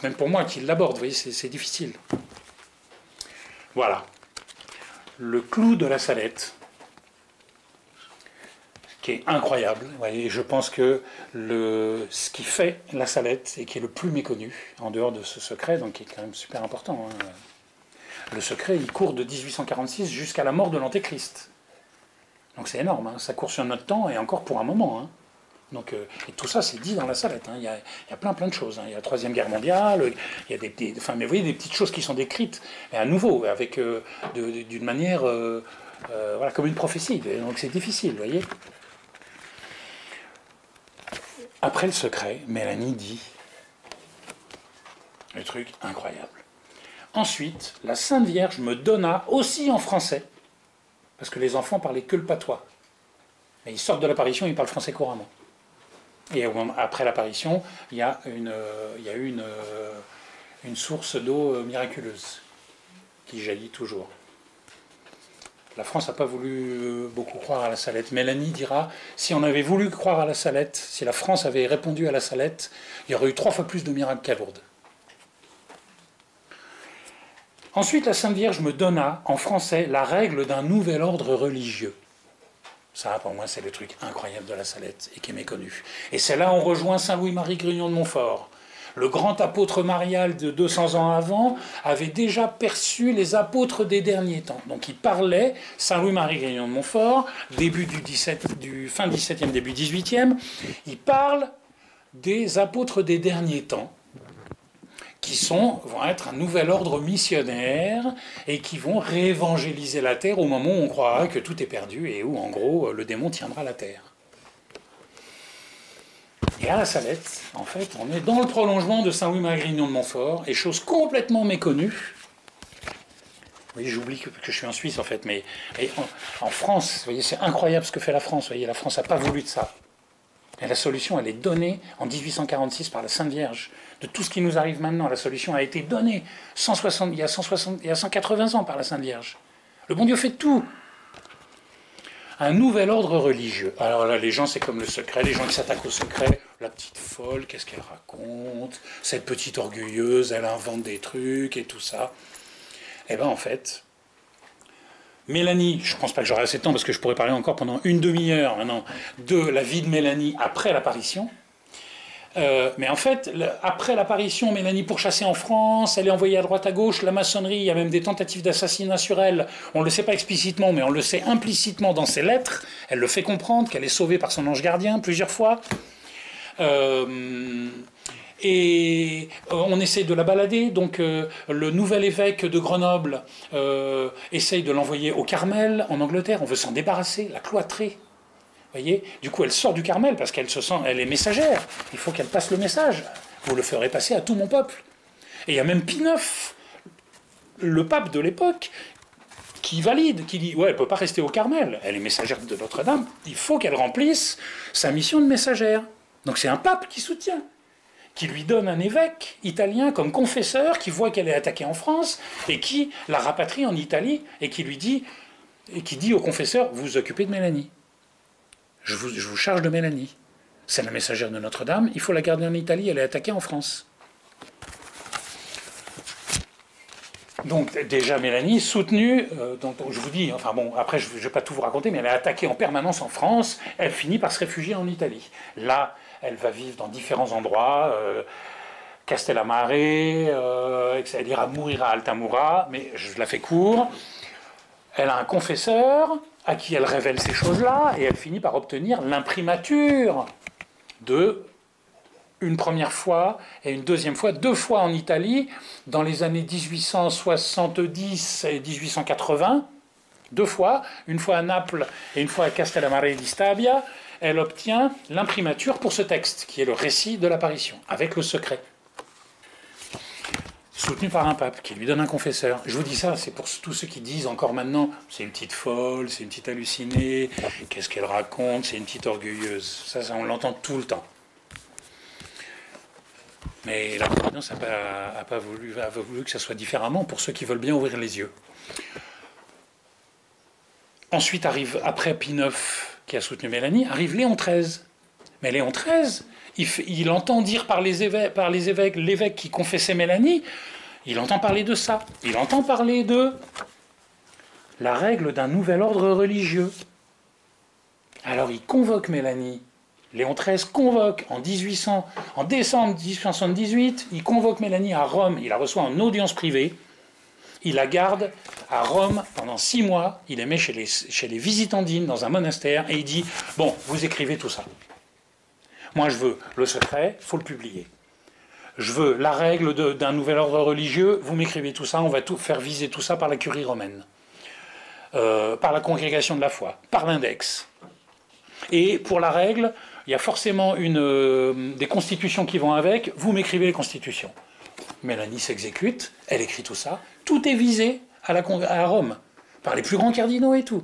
Même pour moi qui l'aborde, vous voyez, c'est difficile. Voilà. Le clou de la Salette, qui est incroyable. Et je pense que ce qui fait la Salette, et qui est le plus méconnu, en dehors de ce secret, donc qui est quand même super important, hein, le secret, il court de 1846 jusqu'à la mort de l'Antéchrist. Donc c'est énorme, hein, ça court sur notre temps, et encore pour un moment. Hein. Donc, et tout ça, c'est dit dans la Salette. Hein. Il y a plein de choses. Hein. Il y a la Troisième Guerre mondiale, il y a mais vous voyez, des petites choses qui sont décrites, mais à nouveau, avec d'une manière, voilà, comme une prophétie. Donc c'est difficile, vous voyez. Après le secret, Mélanie dit le truc incroyable. Ensuite, la Sainte Vierge me donna aussi en français, parce que les enfants parlaient que le patois. Et ils sortent de l'apparition, ils parlent français couramment. Et après l'apparition, il y a eu une source d'eau miraculeuse qui jaillit toujours. La France n'a pas voulu beaucoup croire à la Salette. Mélanie dira, si on avait voulu croire à la Salette, si la France avait répondu à la Salette, il y aurait eu 3 fois plus de miracles qu'à Lourdes. Ensuite, la Sainte Vierge me donna, en français, la règle d'un nouvel ordre religieux. Ça, pour moi, c'est le truc incroyable de la Salette et qui est méconnu. Et c'est là où on rejoint Saint Louis-Marie Grignon de Montfort. Le grand apôtre marial de 200 ans avant avait déjà perçu les apôtres des derniers temps. Donc il parlait, Saint Louis-Marie Grignon de Montfort, début du fin 17e, début 18e, il parle des apôtres des derniers temps, qui vont être un nouvel ordre missionnaire et qui vont réévangéliser la terre au moment où on croira que tout est perdu et où, en gros, le démon tiendra la terre. Et à la Salette, en fait, on est dans le prolongement de Saint Louis-Marie Grignon de Montfort, et chose complètement méconnue. Oui, j'oublie que je suis en Suisse, en fait, mais en France, vous voyez, c'est incroyable ce que fait la France. Vous voyez, la France n'a pas voulu de ça. Et la solution, elle est donnée en 1846 par la Sainte Vierge. De tout ce qui nous arrive maintenant, la solution a été donnée il y a 180 ans par la Sainte Vierge. Le bon Dieu fait tout. Un nouvel ordre religieux. Alors là, les gens, c'est comme le secret, les gens qui s'attaquent au secret, la petite folle, qu'est-ce qu'elle raconte, cette petite orgueilleuse, elle invente des trucs et tout ça. Eh bien, en fait, Mélanie, je ne pense pas que j'aurai assez de temps parce que je pourrais parler encore pendant une demi-heure maintenant de la vie de Mélanie après l'apparition. Mais en fait, après l'apparition, Mélanie pourchassée en France, elle est envoyée à droite à gauche, la maçonnerie, il y a même des tentatives d'assassinat sur elle. On ne le sait pas explicitement, mais on le sait implicitement dans ses lettres. Elle le fait comprendre qu'elle est sauvée par son ange gardien plusieurs fois. Et on essaie de la balader, donc le nouvel évêque de Grenoble essaye de l'envoyer au Carmel, en Angleterre. On veut s'en débarrasser, la cloîtrer. Voyez, du coup, elle sort du Carmel parce qu'elle se sent, elle est messagère. Il faut qu'elle passe le message. Vous le ferez passer à tout mon peuple. Et il y a même Pie IX, le pape de l'époque, qui valide, qui dit ouais, elle peut pas rester au Carmel. Elle est messagère de Notre-Dame. Il faut qu'elle remplisse sa mission de messagère. Donc c'est un pape qui soutient, qui lui donne un évêque italien comme confesseur, qui voit qu'elle est attaquée en France et qui la rapatrie en Italie et qui lui dit et qui dit au confesseur vous vous occupez de Mélanie. Je vous charge de Mélanie. C'est la messagère de Notre-Dame, il faut la garder en Italie, elle est attaquée en France. Donc déjà Mélanie, soutenue, donc je vous dis, enfin bon, après je ne vais pas tout vous raconter, mais elle est attaquée en permanence en France, elle finit par se réfugier en Italie. Là, elle va vivre dans différents endroits, Castellammare, elle ira mourir à Altamura, mais je la fais court. Elle a un confesseur à qui elle révèle ces choses-là, et elle finit par obtenir l'imprimature de une première fois et une deuxième fois, 2 fois en Italie, dans les années 1870 et 1880, 2 fois, une fois à Naples et une fois à Castellammare di Stabia, elle obtient l'imprimature pour ce texte, qui est le récit de l'apparition, avec le secret. soutenu par un pape qui lui donne un confesseur. Je vous dis ça, c'est pour tous ceux qui disent encore maintenant, c'est une petite folle, c'est une petite hallucinée, qu'est-ce qu'elle raconte, c'est une petite orgueilleuse. Ça, on l'entend tout le temps. Mais la Providence n'a pas voulu que ça soit différemment pour ceux qui veulent bien ouvrir les yeux. Ensuite arrive, après Pie IX qui a soutenu Mélanie, arrive Léon XIII. Mais Léon XIII, il entend dire par les évêques, l'évêque qui confessait Mélanie, il entend parler de ça. Il entend parler de la règle d'un nouvel ordre religieux. Alors il convoque Mélanie. Léon XIII convoque en décembre 1878, il convoque Mélanie à Rome, il la reçoit en audience privée, il la garde à Rome pendant 6 mois, il la met chez les visitandines dans un monastère et il dit « Bon, vous écrivez tout ça. Moi je veux le secret, il faut le publier. Je veux la règle d'un nouvel ordre religieux, vous m'écrivez tout ça, on va tout faire viser tout ça par la curie romaine, par la congrégation de la foi, par l'index. Et pour la règle, il y a forcément des constitutions qui vont avec, vous m'écrivez les constitutions. » Mélanie s'exécute, elle écrit tout ça, tout est visé à Rome, par les plus grands cardinaux et tout.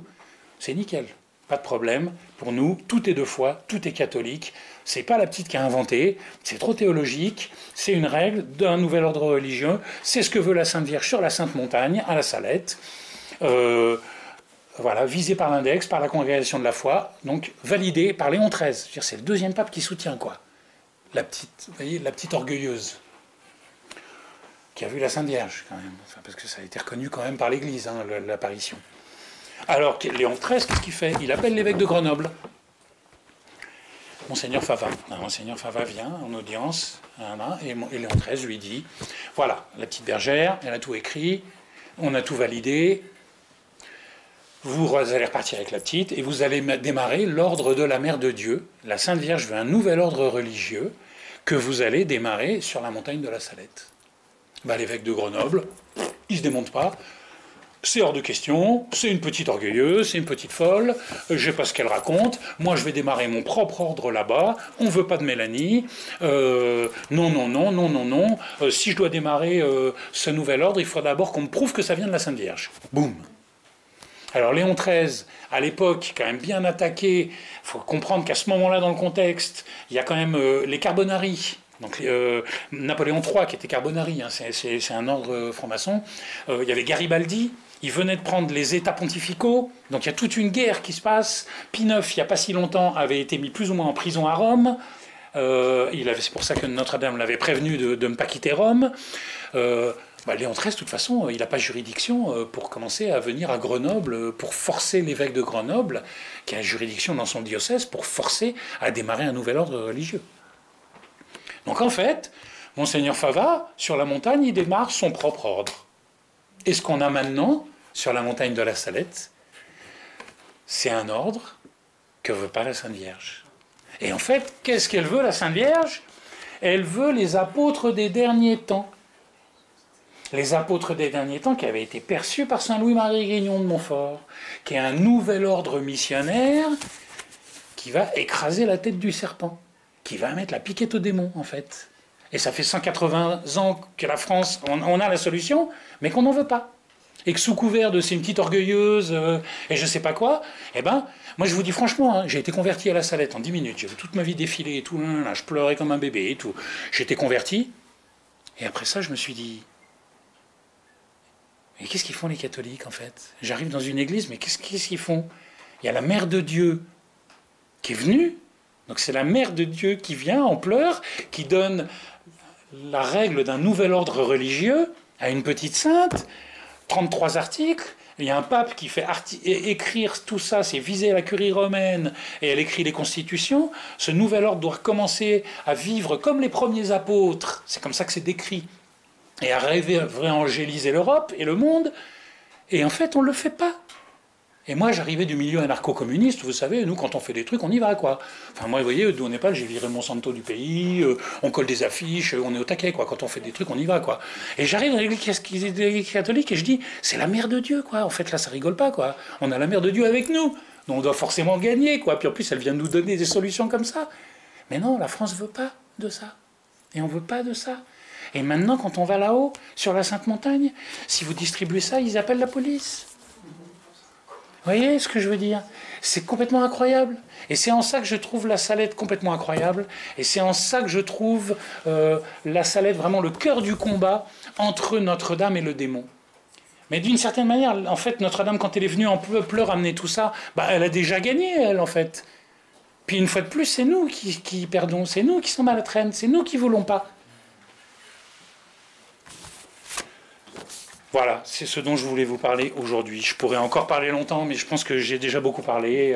C'est nickel, pas de problème. Pour nous, tout est de foi, tout est catholique. C'est pas la petite qui a inventé, c'est trop théologique, c'est une règle d'un nouvel ordre religieux, c'est ce que veut la Sainte Vierge sur la Sainte Montagne, à la Salette. Voilà, visé par l'index, par la congrégation de la foi, donc validé par Léon XIII. C'est le deuxième pape qui soutient, quoi. La petite, vous voyez, la petite orgueilleuse, qui a vu la Sainte Vierge, quand même, enfin, parce que ça a été reconnu quand même par l'Église, hein, l'apparition. Alors, Léon XIII, qu'est-ce qu'il fait? Il appelle l'évêque de Grenoble, Monseigneur Fava. Monseigneur Fava vient en audience, et Léon XIII lui dit, voilà, la petite bergère, elle a tout écrit, on a tout validé, vous allez repartir avec la petite, et vous allez démarrer l'ordre de la Mère de Dieu. La Sainte Vierge veut un nouvel ordre religieux que vous allez démarrer sur la montagne de la Salette. Ben, l'évêque de Grenoble, il ne se démonte pas. C'est hors de question, c'est une petite orgueilleuse, c'est une petite folle, je ne sais pas ce qu'elle raconte, moi je vais démarrer mon propre ordre là-bas, on ne veut pas de Mélanie, non, si je dois démarrer ce nouvel ordre, il faut d'abord qu'on me prouve que ça vient de la Sainte Vierge. Boum. Alors Léon XIII, à l'époque, quand même bien attaqué, il faut comprendre qu'à ce moment-là dans le contexte, il y a quand même les Carbonari. Donc Napoléon III qui était Carbonari, hein, c'est un ordre franc-maçon. Il y avait Garibaldi, il venait de prendre les États pontificaux, donc il y a toute une guerre qui se passe. Pie IX, il n'y a pas si longtemps, avait été mis plus ou moins en prison à Rome. C'est pour ça que Notre-Dame l'avait prévenu de ne pas quitter Rome. Léon XIII, de toute façon, il n'a pas juridiction pour commencer à venir à Grenoble, pour forcer l'évêque de Grenoble, qui a juridiction dans son diocèse, pour forcer à démarrer un nouvel ordre religieux. Donc en fait, Monseigneur Fava, sur la montagne, il démarre son propre ordre. Et ce qu'on a maintenant, sur la montagne de la Salette, c'est un ordre que ne veut pas la Sainte Vierge. Et en fait, qu'est-ce qu'elle veut, la Sainte Vierge? Elle veut les apôtres des derniers temps. Les apôtres des derniers temps qui avaient été perçus par saint Louis-Marie Grignon de Montfort, qui est un nouvel ordre missionnaire qui va écraser la tête du serpent, qui va mettre la piquette au démon, en fait. Et ça fait 180 ans que la France, on a la solution, mais qu'on n'en veut pas. Et que sous couvert de c'est une petite orgueilleuse et je sais pas quoi, eh ben, moi je vous dis franchement, hein, j'ai été converti à la Salette en 10 minutes, j'ai vu toute ma vie défiler et tout, là, je pleurais comme un bébé et tout. J'étais converti, et après ça je me suis dit, mais qu'est-ce qu'ils font les catholiques en fait? J'arrive dans une église, mais qu'est-ce qu'ils font? Il y a la Mère de Dieu qui est venue, donc c'est la Mère de Dieu qui vient en pleurs, qui donne la règle d'un nouvel ordre religieux à une petite sainte, 33 articles, il y a un pape qui fait écrire tout ça, c'est viser la curie romaine, et elle écrit les constitutions. Ce nouvel ordre doit commencer à vivre comme les premiers apôtres, c'est comme ça que c'est décrit, et à réévangéliser l'Europe et le monde, et en fait on ne le fait pas. Et moi, j'arrivais du milieu anarcho-communiste, vous savez, nous, quand on fait des trucs, on y va, quoi. Enfin, moi, vous voyez, d'où au Népal, j'ai viré Monsanto du pays, on colle des affiches, on est au taquet, quoi. Quand on fait des trucs, on y va, quoi. Et j'arrive dans l'église catholique et je dis, c'est la Mère de Dieu, quoi. En fait, là, ça rigole pas, quoi. On a la Mère de Dieu avec nous. Donc, on doit forcément gagner, quoi. Puis en plus, elle vient nous donner des solutions comme ça. Mais non, la France veut pas de ça. Et on veut pas de ça. Et maintenant, quand on va là-haut, sur la Sainte-Montagne, si vous distribuez ça, ils appellent la police. Vous voyez ce que je veux dire? C'est complètement incroyable. Et c'est en ça que je trouve la Salette complètement incroyable. Et c'est en ça que je trouve la Salette vraiment le cœur du combat entre Notre-Dame et le démon. Mais d'une certaine manière, en fait, Notre-Dame, quand elle est venue en pleurs amener tout ça, bah, elle a déjà gagné, elle, en fait. Puis une fois de plus, c'est nous qui perdons, c'est nous qui sommes à la traîne, c'est nous qui ne voulons pas. Voilà, c'est ce dont je voulais vous parler aujourd'hui. Je pourrais encore parler longtemps, mais je pense que j'ai déjà beaucoup parlé.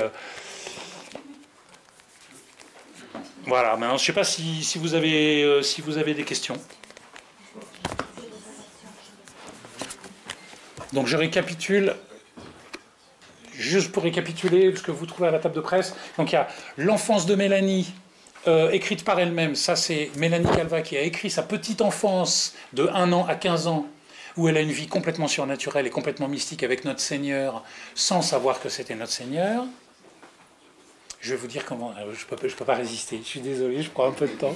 Voilà, maintenant, je ne sais pas si vous avez des questions. Donc je récapitule, juste pour récapituler ce que vous trouvez à la table de presse. Donc il y a l'enfance de Mélanie, écrite par elle-même. Ça, c'est Mélanie Calva qui a écrit sa petite enfance de 1 an à 15 ans, où elle a une vie complètement surnaturelle et complètement mystique avec notre Seigneur, sans savoir que c'était notre Seigneur. Je vais vous dire comment... Je peux pas résister, je suis désolé, je prends un peu de temps.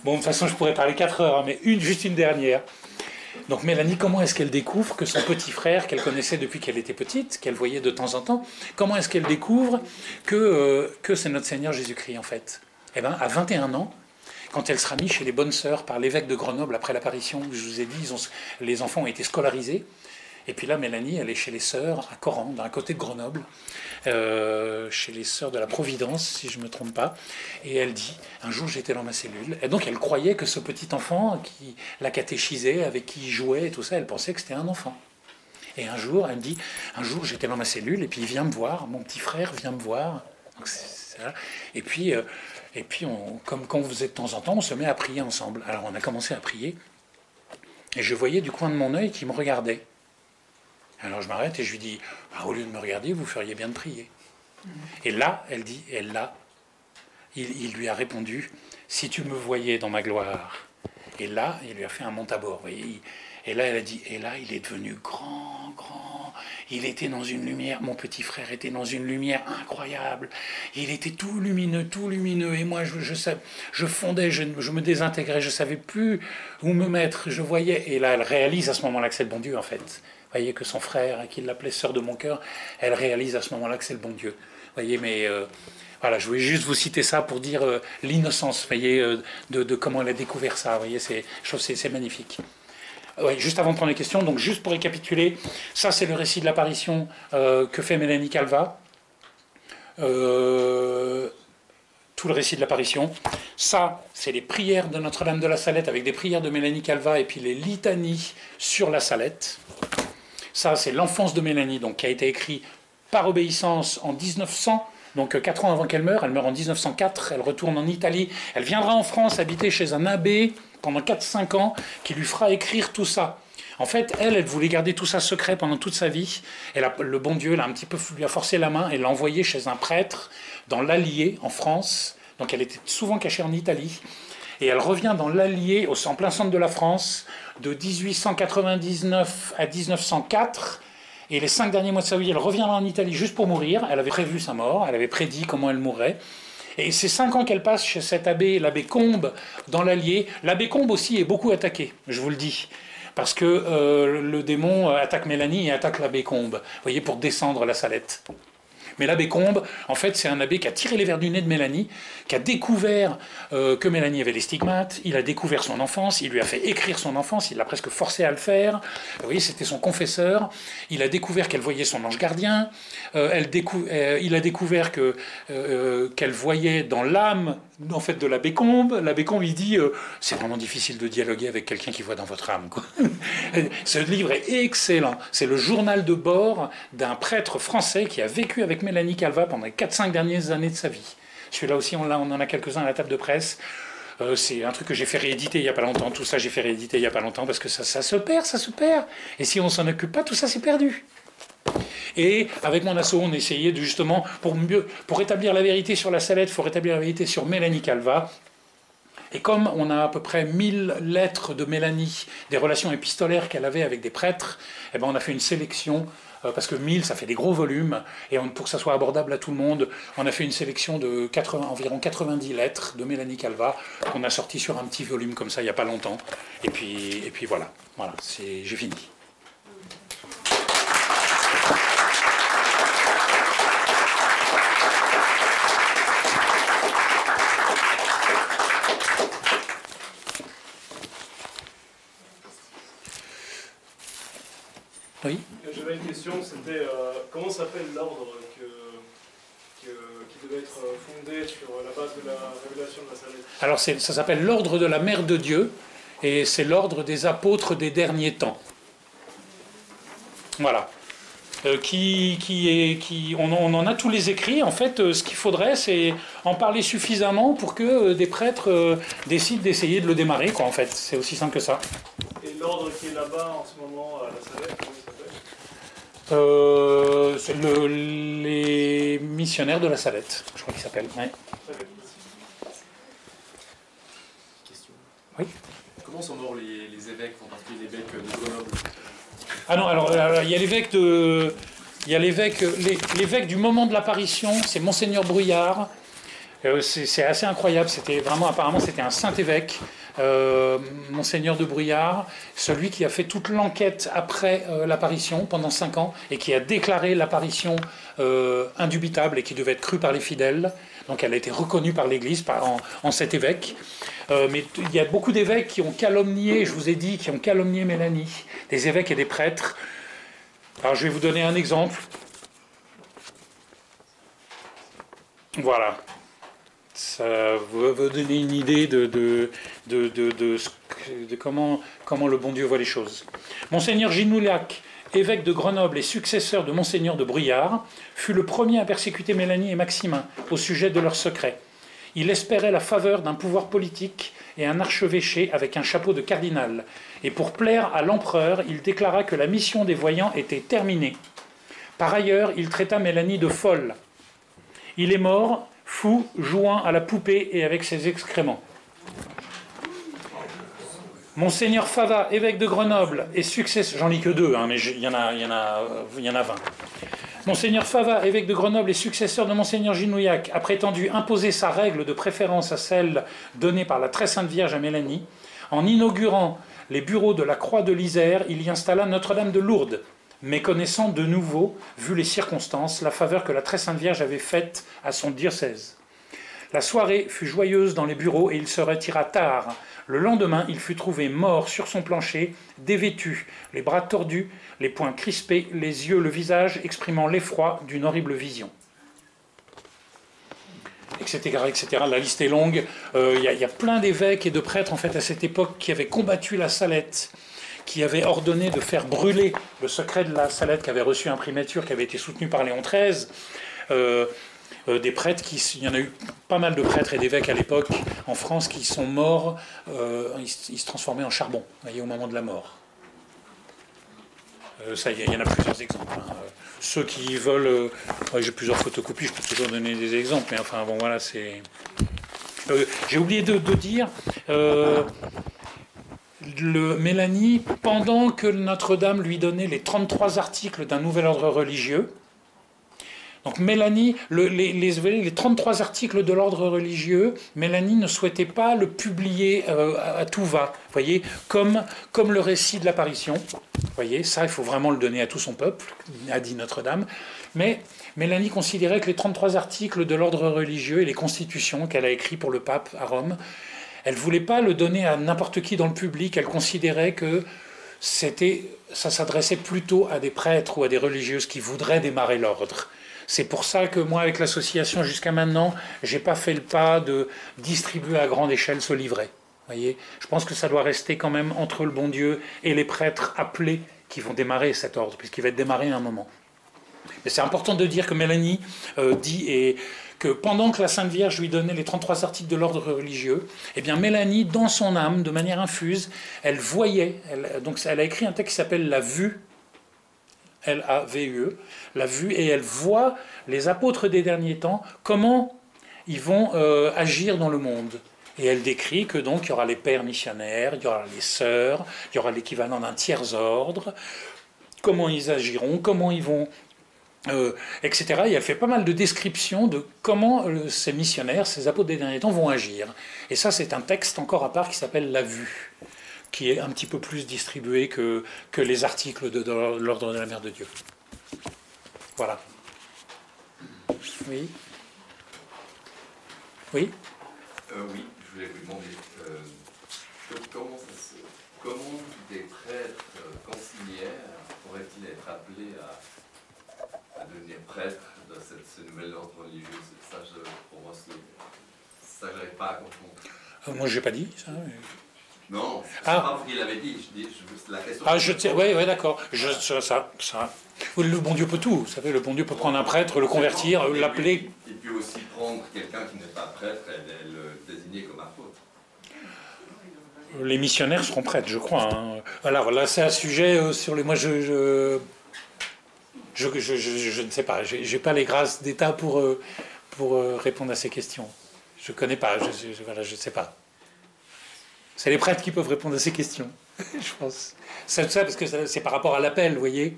Bon, de toute façon, je pourrais parler 4 heures, hein, mais juste une dernière. Donc Mélanie, comment est-ce qu'elle découvre que son petit frère, qu'elle connaissait depuis qu'elle était petite, qu'elle voyait de temps en temps, comment est-ce qu'elle découvre que c'est notre Seigneur Jésus-Christ, en fait? Eh bien, à 21 ans, quand elle sera mise chez les bonnes sœurs par l'évêque de Grenoble après l'apparition, je vous ai dit, les enfants ont été scolarisés. Et puis là, Mélanie, elle est chez les sœurs à Coran, d'un côté de Grenoble, chez les sœurs de la Providence, si je ne me trompe pas. Et elle dit, un jour j'étais dans ma cellule. Et donc elle croyait que ce petit enfant qui la catéchisait, avec qui il jouait et tout ça, elle pensait que c'était un enfant. Et un jour, elle me dit, un jour j'étais dans ma cellule et puis il vient me voir, mon petit frère vient me voir. Donc, c'est ça. Et puis comme quand on faisait de temps en temps, on se met à prier ensemble. Alors on a commencé à prier. Et je voyais du coin de mon œil qu'il me regardait. Alors je m'arrête et je lui dis, au lieu de me regarder, vous feriez bien de prier. Et là, elle dit, il lui a répondu, si tu me voyais dans ma gloire. Et là, il lui a fait un mont à bord. Voyez, et là, elle a dit, et là, il est devenu grand, grand. Il était dans une lumière, mon petit frère était dans une lumière incroyable. Il était tout lumineux. Et moi, je fondais, je me désintégrais, je ne savais plus où me mettre. Je voyais, et là, elle réalise à ce moment-là que c'est le bon Dieu, en fait. Vous voyez que son frère, qui l'appelait sœur de mon cœur, elle réalise à ce moment-là que c'est le bon Dieu. Vous voyez, mais voilà, je voulais juste vous citer ça pour dire l'innocence, vous voyez, de comment elle a découvert ça. Vous voyez, je trouve que c'est magnifique. Ouais, juste avant de prendre les questions, donc juste pour récapituler, ça c'est le récit de l'apparition que fait Mélanie Calva. Tout le récit de l'apparition. Ça, c'est les prières de Notre-Dame de la Salette avec des prières de Mélanie Calva et puis les litanies sur la Salette. Ça, c'est l'enfance de Mélanie, donc, qui a été écrit par obéissance en 1900, donc 4 ans avant qu'elle meure. Elle meurt en 1904, elle retourne en Italie. Elle viendra en France habiter chez un abbé pendant 4-5 ans qui lui fera écrire tout ça. En fait, elle voulait garder tout ça secret pendant toute sa vie. Et le bon Dieu lui a forcé la main et l'a envoyée chez un prêtre dans l'Allier, en France. Donc elle était souvent cachée en Italie. Et elle revient dans l'Allier, en plein centre de la France, de 1899 à 1904. Et les 5 derniers mois de sa vie, elle reviendra en Italie juste pour mourir. Elle avait prévu sa mort, elle avait prédit comment elle mourrait. Et ces 5 ans qu'elle passe chez cet abbé, l'abbé Combe, dans l'Allier, l'abbé Combe aussi est beaucoup attaqué, je vous le dis. Parce que le démon attaque Mélanie et attaque l'abbé Combe, vous voyez, pour descendre la Salette. Mais l'abbé Combe, en fait, c'est un abbé qui a tiré les vers du nez de Mélanie, qui a découvert que Mélanie avait les stigmates, il a découvert son enfance, il lui a fait écrire son enfance, il l'a presque forcé à le faire. Vous voyez, c'était son confesseur. Il a découvert qu'elle voyait son ange gardien. Il a découvert qu'elle voyait dans l'âme, en fait, de l'abbé Combe. L'abbé Combe, il dit c'est vraiment difficile de dialoguer avec quelqu'un qui voit dans votre âme, quoi. Ce livre est excellent. C'est le journal de bord d'un prêtre français qui a vécu avec Mélanie Calva pendant les 4-5 dernières années de sa vie. Celui-là aussi, on en a quelques-uns à la table de presse. C'est un truc que j'ai fait rééditer il n'y a pas longtemps. Tout ça, j'ai fait rééditer il n'y a pas longtemps parce que ça se perd, ça se perd. Et si on ne s'en occupe pas, tout ça, c'est perdu. Et avec mon asso, on essayait de, justement, pour établir la vérité sur la Salette, il faut rétablir la vérité sur Mélanie Calva. Et comme on a à peu près 1000 lettres de Mélanie, des relations épistolaires qu'elle avait avec des prêtres, eh ben on a fait une sélection, parce que 1000, ça fait des gros volumes, et pour que ça soit abordable à tout le monde, on a fait une sélection de environ 90 lettres de Mélanie Calva, qu'on a sorti sur un petit volume comme ça il n'y a pas longtemps. Et puis voilà, j'ai fini. Oui. J'avais une question, c'était comment s'appelle l'ordre qui devait être fondé sur la base de la révélation de la Salette? Alors ça s'appelle l'ordre de la Mère de Dieu, et c'est l'ordre des apôtres des derniers temps. Voilà. On en a tous les écrits. En fait, ce qu'il faudrait, c'est en parler suffisamment pour que des prêtres décident d'essayer de le démarrer, quoi, en fait. C'est aussi simple que ça. Et l'ordre qui est là-bas en ce moment à la Salette, comment il s'appelle? C'est les missionnaires de la Salette, je crois qu'ils s'appellent. Ouais. Question. Oui. Comment sont morts les évêques, en particulier l'évêque de Grenoble? Ah non, alors il y a l'évêque de... Il y a l'évêque du moment de l'apparition, c'est Monseigneur Bruyard. C'est assez incroyable, apparemment c'était un saint évêque, Monseigneur de Bruyard, celui qui a fait toute l'enquête après l'apparition pendant 5 ans et qui a déclaré l'apparition indubitable et qui devait être crue par les fidèles. Donc elle a été reconnue par l'Église en cet évêque. Mais il y a beaucoup d'évêques qui ont calomnié, je vous ai dit, qui ont calomnié Mélanie, des évêques et des prêtres. Alors je vais vous donner un exemple. Voilà. Ça va vous donner une idée de comment le bon Dieu voit les choses. Monseigneur Ginouliac, évêque de Grenoble et successeur de Monseigneur de Bruyard, fut le premier à persécuter Mélanie et Maximin au sujet de leurs secrets. Il espérait la faveur d'un pouvoir politique et un archevêché avec un chapeau de cardinal. Et pour plaire à l'empereur, il déclara que la mission des voyants était terminée. Par ailleurs, il traita Mélanie de folle. Il est mort, fou, jouant à la poupée et avec ses excréments. Monseigneur Fava, évêque de Grenoble et successeur... J'en lis que 2, mais il y en a 20. Monseigneur Fava, évêque de Grenoble et successeur de Monseigneur Ginouillac, a prétendu imposer sa règle de préférence à celle donnée par la très sainte Vierge à Mélanie. En inaugurant les bureaux de la Croix de l'Isère, il y installa Notre-Dame de Lourdes, méconnaissant de nouveau, vu les circonstances, la faveur que la très sainte Vierge avait faite à son diocèse. La soirée fut joyeuse dans les bureaux et il se retira tard. Le lendemain, il fut trouvé mort sur son plancher, dévêtu, les bras tordus, les poings crispés, les yeux, le visage exprimant l'effroi d'une horrible vision. Etc., etc. La liste est longue. Il y a plein d'évêques et de prêtres en fait à cette époque qui avaient combattu la Salette, qui avaient ordonné de faire brûler le secret de la Salette, qui avait reçu un primature qui avait été soutenu par Léon XIII. Des prêtres, il y en a eu pas mal de prêtres et d'évêques à l'époque en France qui sont morts, ils se transformaient en charbon, vous voyez, au moment de la mort. Il y en a plusieurs exemples. Ceux qui veulent, j'ai plusieurs photocopies, je peux toujours donner des exemples, mais enfin bon voilà, c'est... j'ai oublié de dire, Mélanie, pendant que Notre-Dame lui donnait les 33 articles d'un nouvel ordre religieux, donc Mélanie, les 33 articles de l'ordre religieux, Mélanie ne souhaitait pas le publier à tout va, voyez, comme le récit de l'apparition. Voyez, ça, il faut vraiment le donner à tout son peuple, a dit Notre-Dame. Mais Mélanie considérait que les 33 articles de l'ordre religieux et les constitutions qu'elle a écrites pour le pape à Rome, elle ne voulait pas le donner à n'importe qui dans le public, elle considérait que ça s'adressait plutôt à des prêtres ou à des religieuses qui voudraient démarrer l'ordre. C'est pour ça que moi, avec l'association, jusqu'à maintenant, je n'ai pas fait le pas de distribuer à grande échelle ce livret. Voyez, je pense que ça doit rester quand même entre le bon Dieu et les prêtres appelés qui vont démarrer cet ordre, puisqu'il va être démarré à un moment. Mais c'est important de dire que Mélanie dit que pendant que la Sainte Vierge lui donnait les 33 articles de l'ordre religieux, eh bien Mélanie, dans son âme, de manière infuse, elle voyait, donc elle a écrit un texte qui s'appelle « La Vue », L-A-V-U-E, la vue, et elle voit les apôtres des derniers temps, comment ils vont agir dans le monde. Et elle décrit que donc il y aura les pères missionnaires, il y aura les sœurs, il y aura l'équivalent d'un tiers-ordre, comment ils agiront, comment ils vont, etc. Et elle fait pas mal de descriptions de comment ces missionnaires, ces apôtres des derniers temps vont agir. Et ça, c'est un texte encore à part qui s'appelle La Vue, qui est un petit peu plus distribué que les articles de l'Ordre de la Mère de Dieu. Voilà. Oui. Oui. Oui, je voulais vous demander comment des prêtres conciliaires pourraient-ils être appelés à devenir prêtres dans ce nouvel ordre religieux? Ça, pour moi, ça, je n'arrive pas à comprendre. Moi, je n'ai pas dit ça. Mais... Non, c'est pas vous qui l'avez dit. La question. Ah, oui, d'accord. Le bon Dieu peut tout. Vous savez, le bon Dieu peut prendre un prêtre, le convertir, l'appeler. Et puis aussi prendre quelqu'un qui n'est pas prêtre et le désigner comme apôtre. Les missionnaires seront prêtres, je crois. Hein. Alors là, c'est un sujet sur les. Moi, je ne sais pas. J'ai pas les grâces d'État pour répondre à ces questions. Je connais pas. Je sais pas. C'est les prêtres qui peuvent répondre à ces questions, je pense. C'est ça parce que c'est par rapport à l'appel, vous voyez.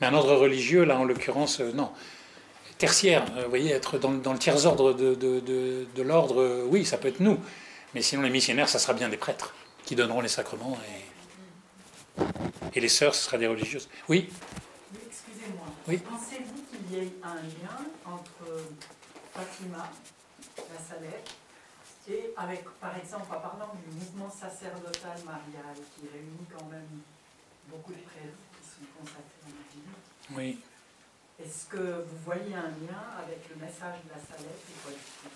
Mais un ordre religieux, là, en l'occurrence, non. Tertiaire, vous voyez, être dans le tiers-ordre de l'ordre, oui, ça peut être nous. Mais sinon, les missionnaires, ça sera bien des prêtres qui donneront les sacrements. Et les sœurs, ce sera des religieuses. Oui. Oui, excusez-moi. Oui. Pensez-vous qu'il y ait un lien entre Fatima, la Salette, et avec, par exemple, en parlant du mouvement sacerdotal marial, qui réunit quand même beaucoup de prêtres qui sont consacrés à la vie. Oui. Est-ce que vous voyez un lien avec le message de la Salette ou pas du tout?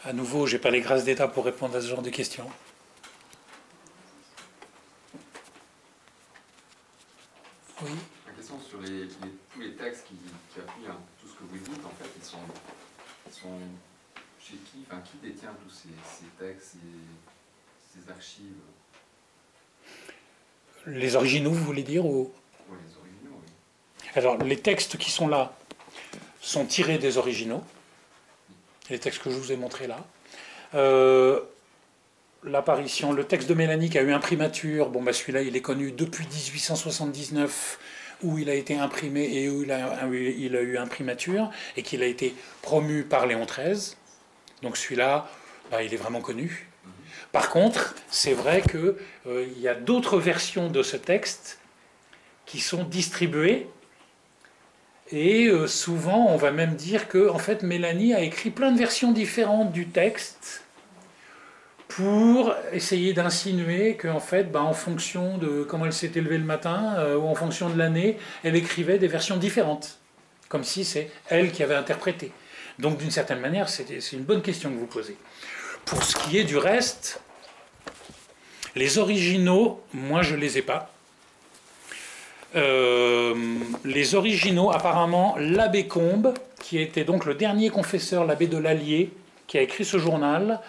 À nouveau, je n'ai pas les grâces d'État pour répondre à ce genre de questions. Oui. La question sur tous les textes qui appuient tout ce que vous dites, en fait, ils sont chez qui, enfin, qui détient tous ces textes, ces archives? Les originaux, vous voulez dire ou... Oui, les originaux, oui. Alors, les textes qui sont là sont tirés des originaux. Les textes que je vous ai montrés là. L'apparition, le texte de Mélanie qui a eu imprimature, bon, bah, celui-là, il est connu depuis 1879, où il a été imprimé et où il a eu imprimature, et qu'il a été promu par Léon XIII. Donc celui-là, bah, il est vraiment connu. Par contre, c'est vrai qu'il y a d'autres versions de ce texte qui sont distribuées, et souvent, on va même dire que en fait, Mélanie a écrit plein de versions différentes du texte pour essayer d'insinuer qu'en fait, bah, en fonction de comment elle s'était levée le matin, ou en fonction de l'année, elle écrivait des versions différentes, comme si c'est elle qui avait interprété. Donc d'une certaine manière, c'est une bonne question que vous posez. Pour ce qui est du reste, les originaux, moi je ne les ai pas. Les originaux, apparemment, l'abbé Combes, qui était donc le dernier confesseur, l'abbé de l'Allier, qui a écrit ce journal,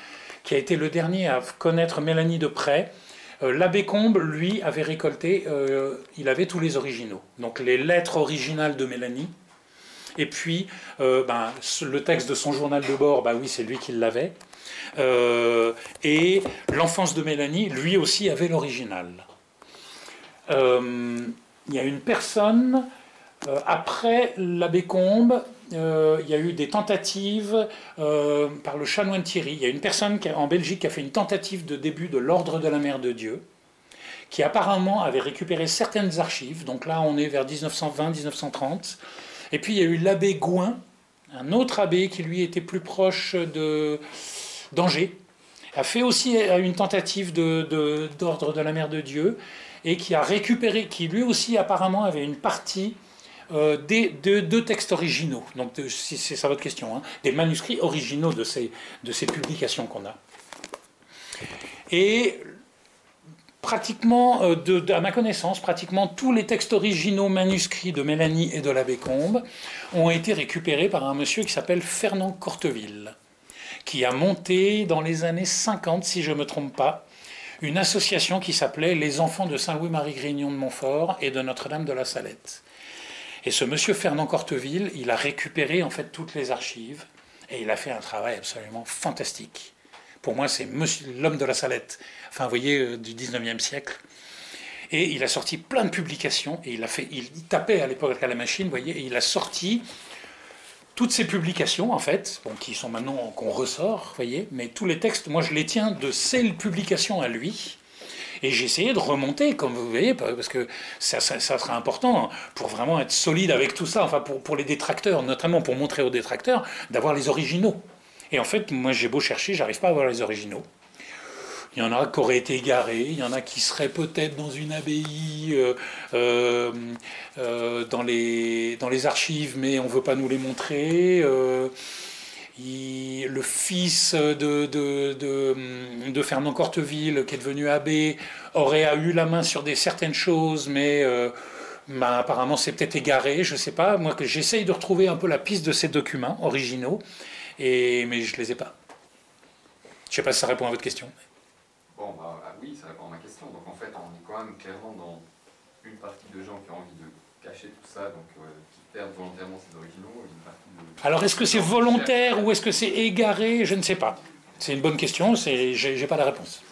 qui a été le dernier à connaître Mélanie de près, l'abbé Combes, lui, avait récolté, il avait tous les originaux. Donc les lettres originales de Mélanie, et puis le texte de son journal de bord, bah oui, c'est lui qui l'avait. Et l'enfance de Mélanie, lui aussi avait l'original. Il y a une personne, après l'abbé Combes, il y a eu des tentatives par le chanoine Thierry. Il y a une personne en Belgique qui a fait une tentative de début de l'Ordre de la Mère de Dieu, qui apparemment avait récupéré certaines archives. Donc là, on est vers 1920-1930. Et puis il y a eu l'abbé Gouin, un autre abbé qui lui était plus proche d'Angers, a fait aussi une tentative d'Ordre de la Mère de Dieu, et qui a récupéré, qui lui aussi apparemment avait une partie de deux textes originaux, donc si c'est ça votre question, hein, des manuscrits originaux de ces publications qu'on a. Et pratiquement, à ma connaissance, pratiquement tous les textes originaux manuscrits de Mélanie et de l'abbé Combes ont été récupérés par un monsieur qui s'appelle Fernand Corteville, qui a monté dans les années 50, si je ne me trompe pas, une association qui s'appelait Les Enfants de Saint-Louis-Marie Grignon de Montfort et de Notre-Dame de la Salette. Et ce monsieur Fernand Corteville, il a récupéré en fait toutes les archives Et il a fait un travail absolument fantastique. Pour moi, c'est l'homme de la Salette, enfin, vous voyez, du 19e siècle. Et il a sorti plein de publications, et il tapait à l'époque à la machine, vous voyez, et il a sorti toutes ces publications, en fait, bon, qui sont maintenant, qu'on ressort, vous voyez, mais tous les textes, moi je les tiens de ces publications à lui, et j'ai essayé de remonter, comme vous voyez, parce que ça sera important pour vraiment être solide avec tout ça, enfin pour les détracteurs, notamment pour montrer aux détracteurs, d'avoir les originaux. Et en fait, moi j'ai beau chercher, j'arrive pas à avoir les originaux. Il y en a qui auraient été égarés, il y en a qui seraient peut-être dans une abbaye, dans les archives, mais on ne veut pas nous les montrer. Le fils de Fernand Corteville, qui est devenu abbé, aurait eu la main sur certaines choses, mais apparemment c'est peut-être égaré, je ne sais pas. Moi, j'essaye de retrouver un peu la piste de ces documents originaux, mais je ne les ai pas. Je ne sais pas si ça répond à votre question. Bon, oui, ça répond à ma question. Donc en fait, on est quand même clairement dans une partie de gens qui ont envie de cacher tout ça, donc qui perdent volontairement ces originaux, et une partie de... Alors est-ce que c'est volontaire ou est-ce que c'est égaré? Je ne sais pas. C'est une bonne question, j'ai pas la réponse.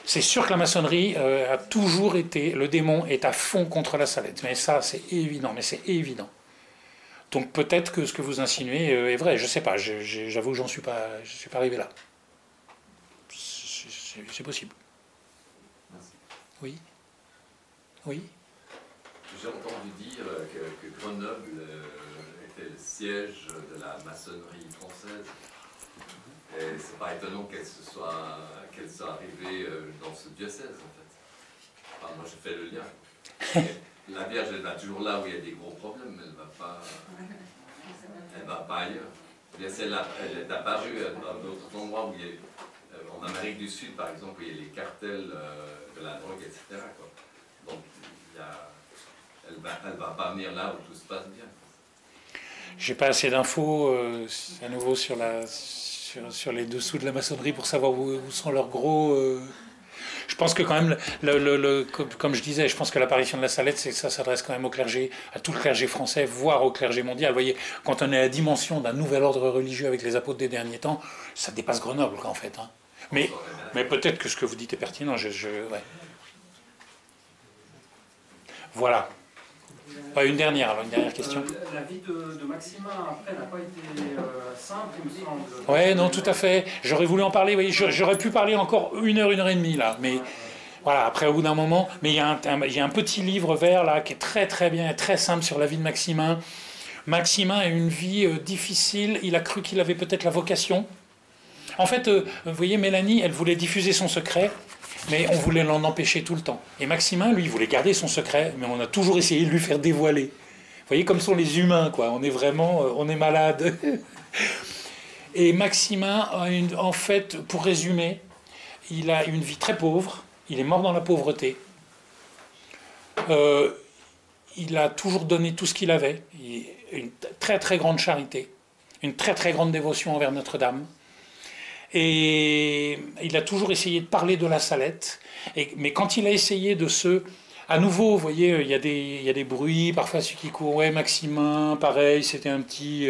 C'est sûr que la maçonnerie a toujours été, le démon est à fond contre la Salette, mais ça c'est évident, évident. Donc peut-être que ce que vous insinuez est vrai, je ne sais pas, j'avoue que je ne suis pas arrivé là. C'est possible. Merci. Oui. Oui. J'ai entendu dire que Grenoble était le siège de la maçonnerie française. Et c'est pas étonnant qu'elle soit arrivée dans ce diocèse, en fait. Enfin, moi, je fais le lien. La Vierge, elle va toujours là où il y a des gros problèmes, mais elle va pas ailleurs. Elle est apparue dans d'autres endroits où il y a... En Amérique du Sud, par exemple, où il y a les cartels de la drogue, etc. quoi. Donc, elle va pas venir là où tout se passe bien. J'ai pas assez d'infos à nouveau sur les dessous de la maçonnerie pour savoir où sont leurs gros... Je pense que quand même, comme je disais, je pense que l'apparition de la Salette, ça s'adresse quand même au clergé, à tout le clergé français, voire au clergé mondial. Vous voyez, quand on est à la dimension d'un nouvel ordre religieux avec les apôtres des derniers temps, ça dépasse Grenoble, en fait. Hein. Mais peut-être que ce que vous dites est pertinent. Ouais. Voilà. Une dernière question. La vie de Maximin, après, n'a pas été simple, il me semble. Oui, non, tout à fait. J'aurais voulu en parler, oui. J'aurais pu parler encore une heure et demie, là. Mais voilà, après, au bout d'un moment... Mais il y a un petit livre vert, là, qui est très, très bien, très simple sur la vie de Maximin. Maximin a une vie difficile. Il a cru qu'il avait peut-être la vocation. En fait, vous voyez, Mélanie, elle voulait diffuser son secret, mais on voulait l'en empêcher tout le temps. Et Maximin, lui, il voulait garder son secret, mais on a toujours essayé de lui faire dévoiler. Vous voyez, comme sont les humains, quoi. On est vraiment... on est malade. Et Maximin, en fait, pour résumer, il a une vie très pauvre. Il est mort dans la pauvreté. Il a toujours donné tout ce qu'il avait. Une très, très grande charité. Une très, très grande dévotion envers Notre-Dame. Et il a toujours essayé de parler de la Salette, mais quand il a essayé de à nouveau, vous voyez, il y a des bruits, parfois ceux qui courent, ouais, Maximin, pareil, c'était un petit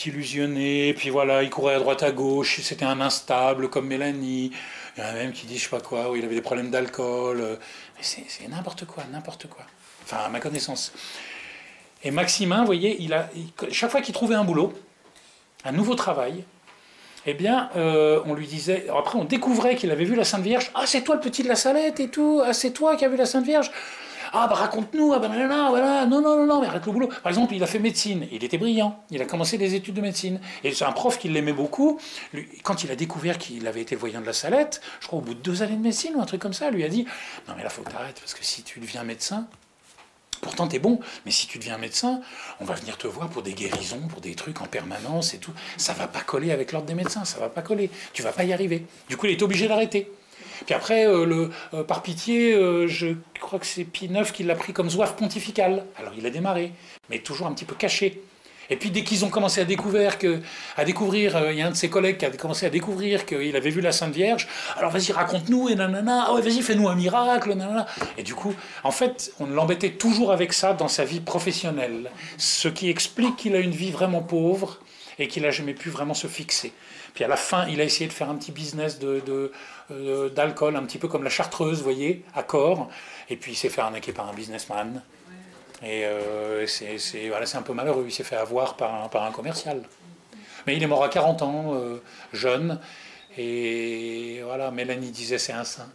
illusionné, puis voilà, il courait à droite à gauche, c'était un instable comme Mélanie, il y en a même qui disent, je sais pas quoi, où il avait des problèmes d'alcool, c'est n'importe quoi, enfin, à ma connaissance. Et Maximin, vous voyez, chaque fois qu'il trouvait un boulot, un nouveau travail, eh bien, on lui disait... Alors après, on découvrait qu'il avait vu la Sainte Vierge. « Ah, c'est toi le petit de la Salette et tout. Ah, c'est toi qui as vu la Sainte Vierge. Ah, bah raconte-nous. Ah, bah non, voilà. Non, mais arrête le boulot. » Par exemple, il a fait médecine. Il était brillant. Il a commencé des études de médecine. Et c'est un prof qui l'aimait beaucoup. Lui, quand il a découvert qu'il avait été voyant de la Salette, je crois au bout de 2 années de médecine ou un truc comme ça, lui a dit « Non, mais là, faut que t'arrêtes. Parce que si tu deviens médecin... Pourtant, t'es bon, mais si tu deviens médecin, on va venir te voir pour des guérisons, pour des trucs en permanence et tout. Ça va pas coller avec l'ordre des médecins, ça va pas coller. Tu vas pas y arriver. Du coup, il est obligé d'arrêter. Puis après, par pitié, je crois que c'est Pie IX qui l'a pris comme zouave pontifical. Alors, il a démarré, mais toujours un petit peu caché. Et puis dès qu'ils ont commencé à découvrir, il y a un de ses collègues qui a commencé à découvrir qu'il avait vu la Sainte Vierge, alors vas-y raconte-nous, et nanana, oh, vas-y fais-nous un miracle, nanana. Et du coup, en fait, on l'embêtait toujours avec ça dans sa vie professionnelle, ce qui explique qu'il a une vie vraiment pauvre, et qu'il n'a jamais pu vraiment se fixer. Puis à la fin, il a essayé de faire un petit business d'alcool, un petit peu comme la Chartreuse, vous voyez, à Corps, et puis il s'est fait arnaquer par un businessman. Et c'est un peu malheureux, il s'est fait avoir par un commercial. Mais il est mort à 40 ans, jeune, et voilà, Mélanie disait c'est un saint.